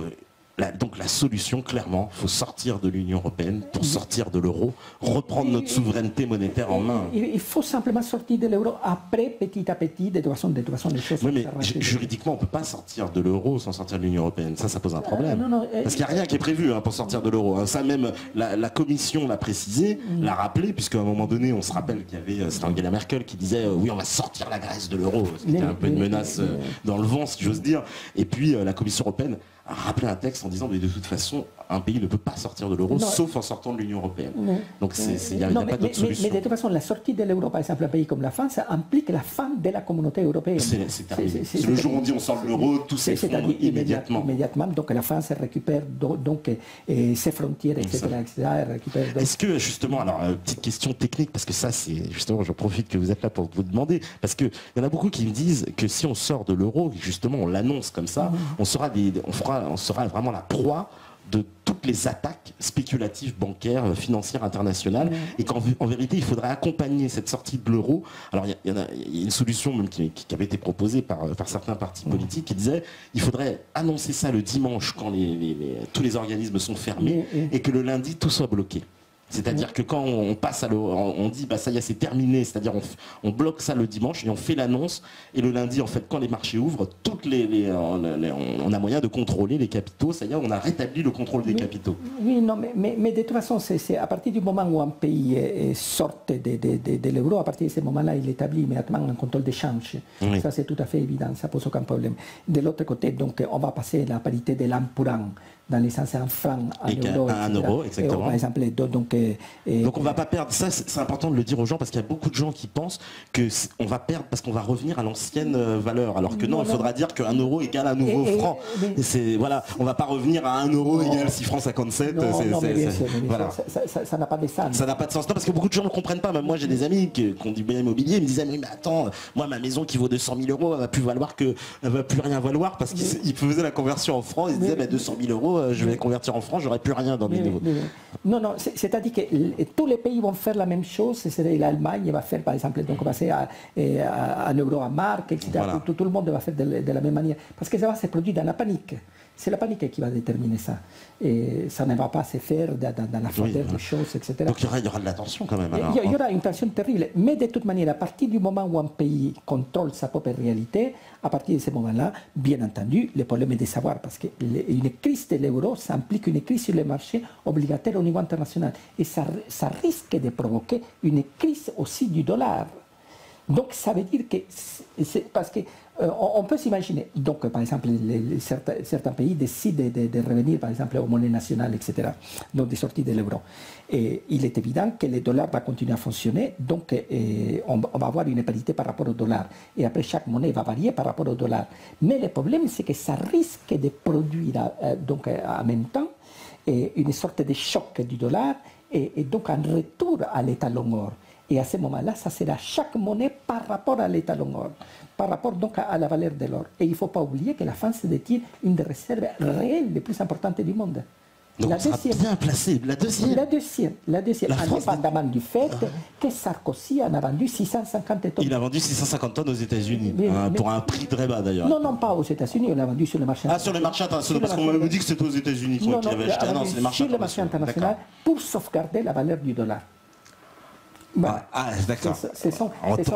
S2: donc la solution, clairement, il faut sortir de l'Union européenne pour sortir de l'euro, reprendre notre souveraineté monétaire en main.
S1: Il faut simplement sortir de l'euro après, petit à petit, de toute façon les choses...
S2: Oui, mais juridiquement, on ne peut pas sortir de l'euro sans sortir de l'Union européenne. Ça pose un problème. Parce qu'il n'y a rien qui est prévu pour sortir de l'euro. Ça, même la Commission l'a précisé, l'a rappelé, puisqu'à un moment donné, on se rappelle qu'il y avait Angela Merkel qui disait oui, on va sortir la Grèce de l'euro. C'était un peu une menace dans le vent, si j'ose dire. Et puis, la Commission européenne a rappelé un texte en disant mais de toute façon un pays ne peut pas sortir de l'euro sauf en sortant de l'Union européenne. Donc il n'y a pas d'autre solution.
S1: Mais de toute façon la sortie de l'euro, par exemple un pays comme la France, implique la fin de la communauté européenne.
S2: C'est terminé. C'est le jour où on dit on sort de l'euro, tout s'effondre immédiatement.
S1: Donc la France récupère donc ses frontières, etc.
S2: Est-ce que justement, alors petite question technique, parce que ça c'est justement, j'en profite que vous êtes là pour vous demander, parce qu'il y en a beaucoup qui me disent que si on sort de l'euro, justement on l'annonce comme ça, on sera vraiment la proie de toutes les attaques spéculatives bancaires, financières, internationales, et qu'en vérité, il faudrait accompagner cette sortie de l'euro. Alors, il y a une solution même qui avait été proposée par certains partis politiques qui disait il faudrait annoncer ça le dimanche quand tous les organismes sont fermés et que le lundi, tout soit bloqué. C'est-à-dire que quand on passe à l'euro, on dit bah ça y est c'est terminé, c'est-à-dire on bloque ça le dimanche et on fait l'annonce et le lundi en fait quand les marchés ouvrent, on a moyen de contrôler les capitaux, c'est-à-dire on a rétabli le contrôle des capitaux.
S1: Oui, non, mais de toute façon c'est à partir du moment où un pays sort de l'euro, à partir de ce moment-là il établit immédiatement un contrôle d'échange. Oui. Ça c'est tout à fait évident, ça pose aucun problème. De l'autre côté donc on va passer la parité de l'an pour an. Dans les sens un franc, un euro,
S2: exactement.
S1: Par exemple,
S2: donc on ne va pas perdre, ça c'est important de le dire aux gens parce qu'il y a beaucoup de gens qui pensent qu'on va perdre parce qu'on va revenir à l'ancienne valeur, alors que non, il faudra dire qu'un euro égale un nouveau franc. Voilà, on ne va pas revenir à 1 euro égale 6 francs 57.
S1: Ça n'a pas de sens.
S2: Ça n'a pas de sens, non, parce que beaucoup de gens ne comprennent pas. Même moi j'ai des amis qui ont du bien immobilier, ils me disaient mais attends, moi ma maison qui vaut 200 000 euros, elle va plus rien valoir parce qu'ils faisaient la conversion en francs, ils se disaient 200 000 euros. Je vais convertir en francs, j'aurai plus rien dans mes nouveaux.
S1: Non, c'est-à-dire que tous les pays vont faire la même chose. C'est-à-dire l'Allemagne va faire, par exemple, donc passer à euro, à marque, etc. Voilà. Tout le monde va faire de la même manière. Parce que ça va se produire dans la panique. C'est la panique qui va déterminer ça. Et ça ne va pas se faire dans la frontière des choses, etc.
S2: Donc il y aura de la tension quand même.
S1: Il y aura une tension terrible. Mais de toute manière, à partir du moment où un pays contrôle sa propre réalité, à partir de ce moment-là, bien entendu, le problème est de savoir, parce qu'une crise de l'euro, ça implique une crise sur les marchés obligataires au niveau international. Et ça risque de provoquer une crise aussi du dollar. Donc ça veut dire que, parce que on peut s'imaginer, donc par exemple certains pays décident de revenir par exemple aux monnaies nationales, etc., donc de sortir de l'euro. Et il est évident que le dollar va continuer à fonctionner, donc on va avoir une parité par rapport au dollar. Et après chaque monnaie va varier par rapport au dollar. Mais le problème c'est que ça risque de produire donc en même temps une sorte de choc du dollar et donc un retour à l'étalon or. Et à ce moment-là, ça sera chaque monnaie par rapport à l'étalon or, par rapport donc à la valeur de l'or. Et il ne faut pas oublier que la France détient une des réserves réelles les plus importantes du monde.
S2: Donc la deuxième, bien placée, la deuxième.
S1: La deuxième, indépendamment du fait que Sarkozy en a vendu 650 tonnes.
S2: Il a vendu 650 tonnes aux États-Unis, pour un prix très bas d'ailleurs.
S1: Non, pas aux États-Unis, on l'a vendu sur le marché international.
S2: Ah, sur le marché international, parce qu'on m'avait dit que c'était aux États-Unis qu'il avait acheté. Non, c'est le marché international.
S1: Sur le marché international pour sauvegarder la valeur du dollar.
S2: Bah, d'accord.
S1: Ce sont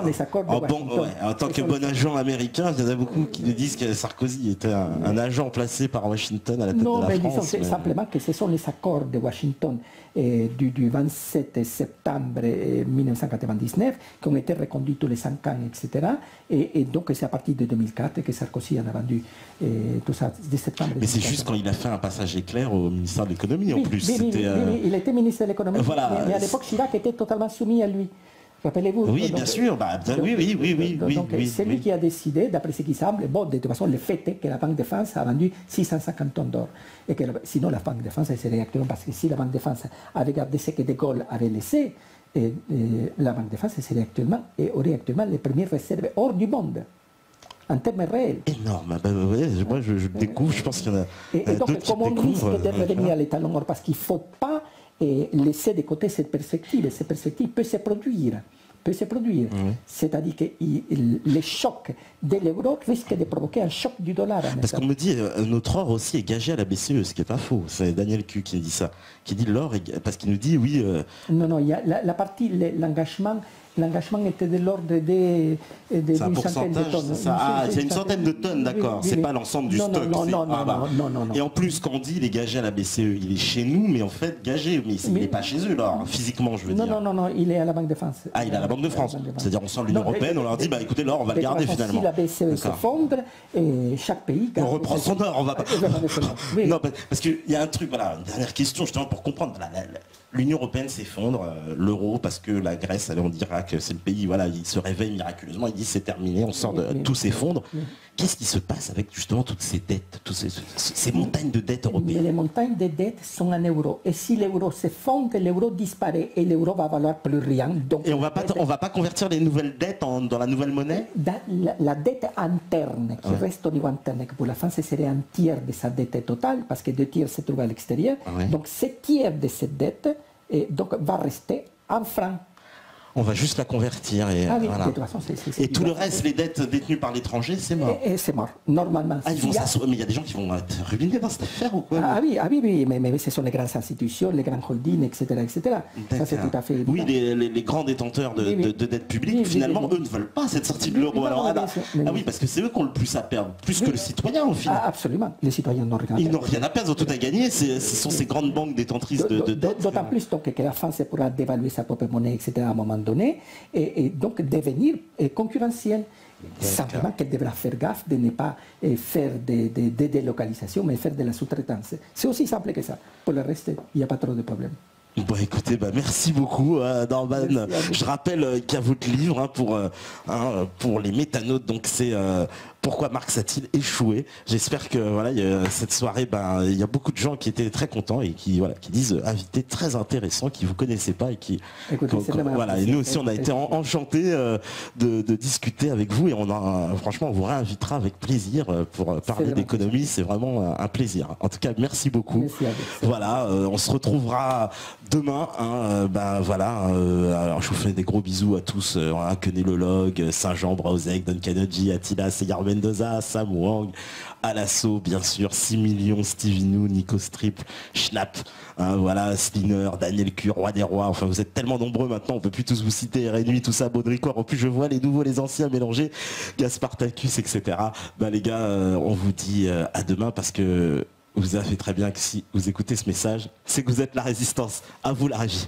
S1: les accords de Washington.
S2: En tant que bon agent américain, il y en a beaucoup qui nous disent que Sarkozy était un agent placé par Washington à la tête de la France.
S1: Non, mais disons simplement que ce sont les accords de Washington du 27 septembre 1999 qui ont été reconduits tous les 5 ans, etc. Et donc c'est à partir de 2004 que Sarkozy en a vendu tout ça, de septembre.
S2: Mais c'est juste quand il a fait un passage éclair au ministère de l'économie en plus.
S1: Oui, il était ministre de l'économie, mais à l'époque Chirac était totalement soumis à lui. Rappelez-vous.
S2: Oui, bien sûr. Oui.
S1: C'est lui qui a décidé, d'après ce qui semble, de toute façon, le fait est que la Banque de France a vendu 650 tonnes d'or. Et que sinon, la Banque de France serait actuellement, parce que si la Banque de France avait gardé ce que De Gaulle avait laissé, la Banque de France aurait actuellement les premières réserves hors du monde. en termes réels.
S2: Énorme. Moi, je découvre, je pense qu'il y en a d'autres qui
S1: comme on risque de revenir à l'étalon or, parce qu'il ne faut pas laisser de côté cette perspective. Cette perspective peut se produire. C'est-à-dire que les chocs de l'euro risquent de provoquer un choc du dollar.
S2: Parce qu'on me dit, notre or aussi est gagé à la BCE, ce qui n'est pas faux. C'est Daniel Q qui me dit ça. Qui dit l'or, parce qu'il nous dit oui...
S1: Non, il y a la partie, l'engagement était de l'ordre d'une centaine de tonnes.
S2: C'est une centaine de tonnes, d'accord. C'est pas l'ensemble du stock.
S1: Non.
S2: Et en plus, quand on dit il est gagé à la BCE, il est chez nous, mais en fait gagé. Mais il n'est pas chez eux, l'or, physiquement, je veux dire.
S1: Non, il est à la Banque de France.
S2: Ah, il est à la Banque de France. C'est-à-dire, on sent l'Union Européenne, on leur dit, écoutez, l'or, on va le garder finalement.
S1: Si la BCE s'effondre, chaque pays...
S2: On reprend son or, on va pas... Non, parce qu'il y a un truc, voilà, une dernière question, justement, pour comprendre. L'Union Européenne s'effondre, l'euro, parce que la Grèce, on dira que c'est le pays, voilà, il se réveille miraculeusement, il dit c'est terminé, on sort de... Tout s'effondre. Qu'est-ce qui se passe avec justement toutes ces dettes, ces montagnes de dettes européennes?
S1: Les montagnes de dettes sont en euros. Et si l'euro s'effondre, l'euro disparaît et l'euro va valoir plus rien. Donc,
S2: et on va pas convertir les nouvelles dettes dans la nouvelle monnaie?
S1: La dette interne, qui reste au niveau interne, que pour la France serait un tiers de sa dette totale, parce que 2 tiers se trouvent à l'extérieur. Donc 7 tiers de cette dette va rester en francs.
S2: On va juste la convertir et voilà.
S1: De toute façon,
S2: et tout le reste, les dettes détenues par l'étranger, c'est mort.
S1: Et c'est mort, normalement.
S2: Mais il y a des gens qui vont être ruinés dans cette affaire ou quoi?
S1: Oui, mais ce sont les grandes institutions, les grands holdings, etc. Ça, c'est tout à fait évident.
S2: Oui, les grands détenteurs de dettes publiques, finalement, eux ne veulent pas cette sortie de l'euro. Oui, parce que c'est eux qui ont le plus à perdre, plus que le citoyen au final.
S1: Absolument, les citoyens n'ont rien à perdre.
S2: Ils n'ont rien à perdre, ils ont tout à gagner. Ce sont ces grandes banques détentrices de dettes.
S1: D'autant plus que la France pourra dévaluer sa propre monnaie, etc. à un moment donné, et donc devenir concurrentielle. Simplement qu'elle devra faire gaffe de ne pas faire des délocalisations, mais faire de la sous-traitance. C'est aussi simple que ça. Pour le reste, il n'y a pas trop de problèmes.
S2: Bon, écoutez, merci beaucoup, Norman. Je rappelle qu'il y a votre livre pour les métanautes, donc c'est Pourquoi Marx a-t-il échoué. J'espère que cette soirée, il y a beaucoup de gens qui étaient très contents et qui disent invité très intéressant, qui vous connaissaient pas et qui et nous aussi on a été enchantés de discuter avec vous et franchement on vous réinvitera avec plaisir pour parler d'économie. C'est vraiment un plaisir. En tout cas, merci beaucoup.
S1: Merci à vous.
S2: On se retrouvera demain. Alors je vous fais des gros bisous à tous. Kené-Lolog, Saint-Jean, Brauzek, Don Kanodji, Attila, Seyar Mendoza, Sam Wang, Alasso, bien sûr, 6 millions, Stevie Nou, Nico Strip, Schnapp, Sliner, Daniel Q, Roi des Rois. Enfin, vous êtes tellement nombreux maintenant, on peut plus tous vous citer, Rénuit, tout ça, Baudricoire. En plus, je vois les nouveaux, les anciens mélangés, Gaspartacus, etc. Les gars, on vous dit à demain parce que vous avez fait très bien que si vous écoutez ce message, c'est que vous êtes la résistance. À vous la régie.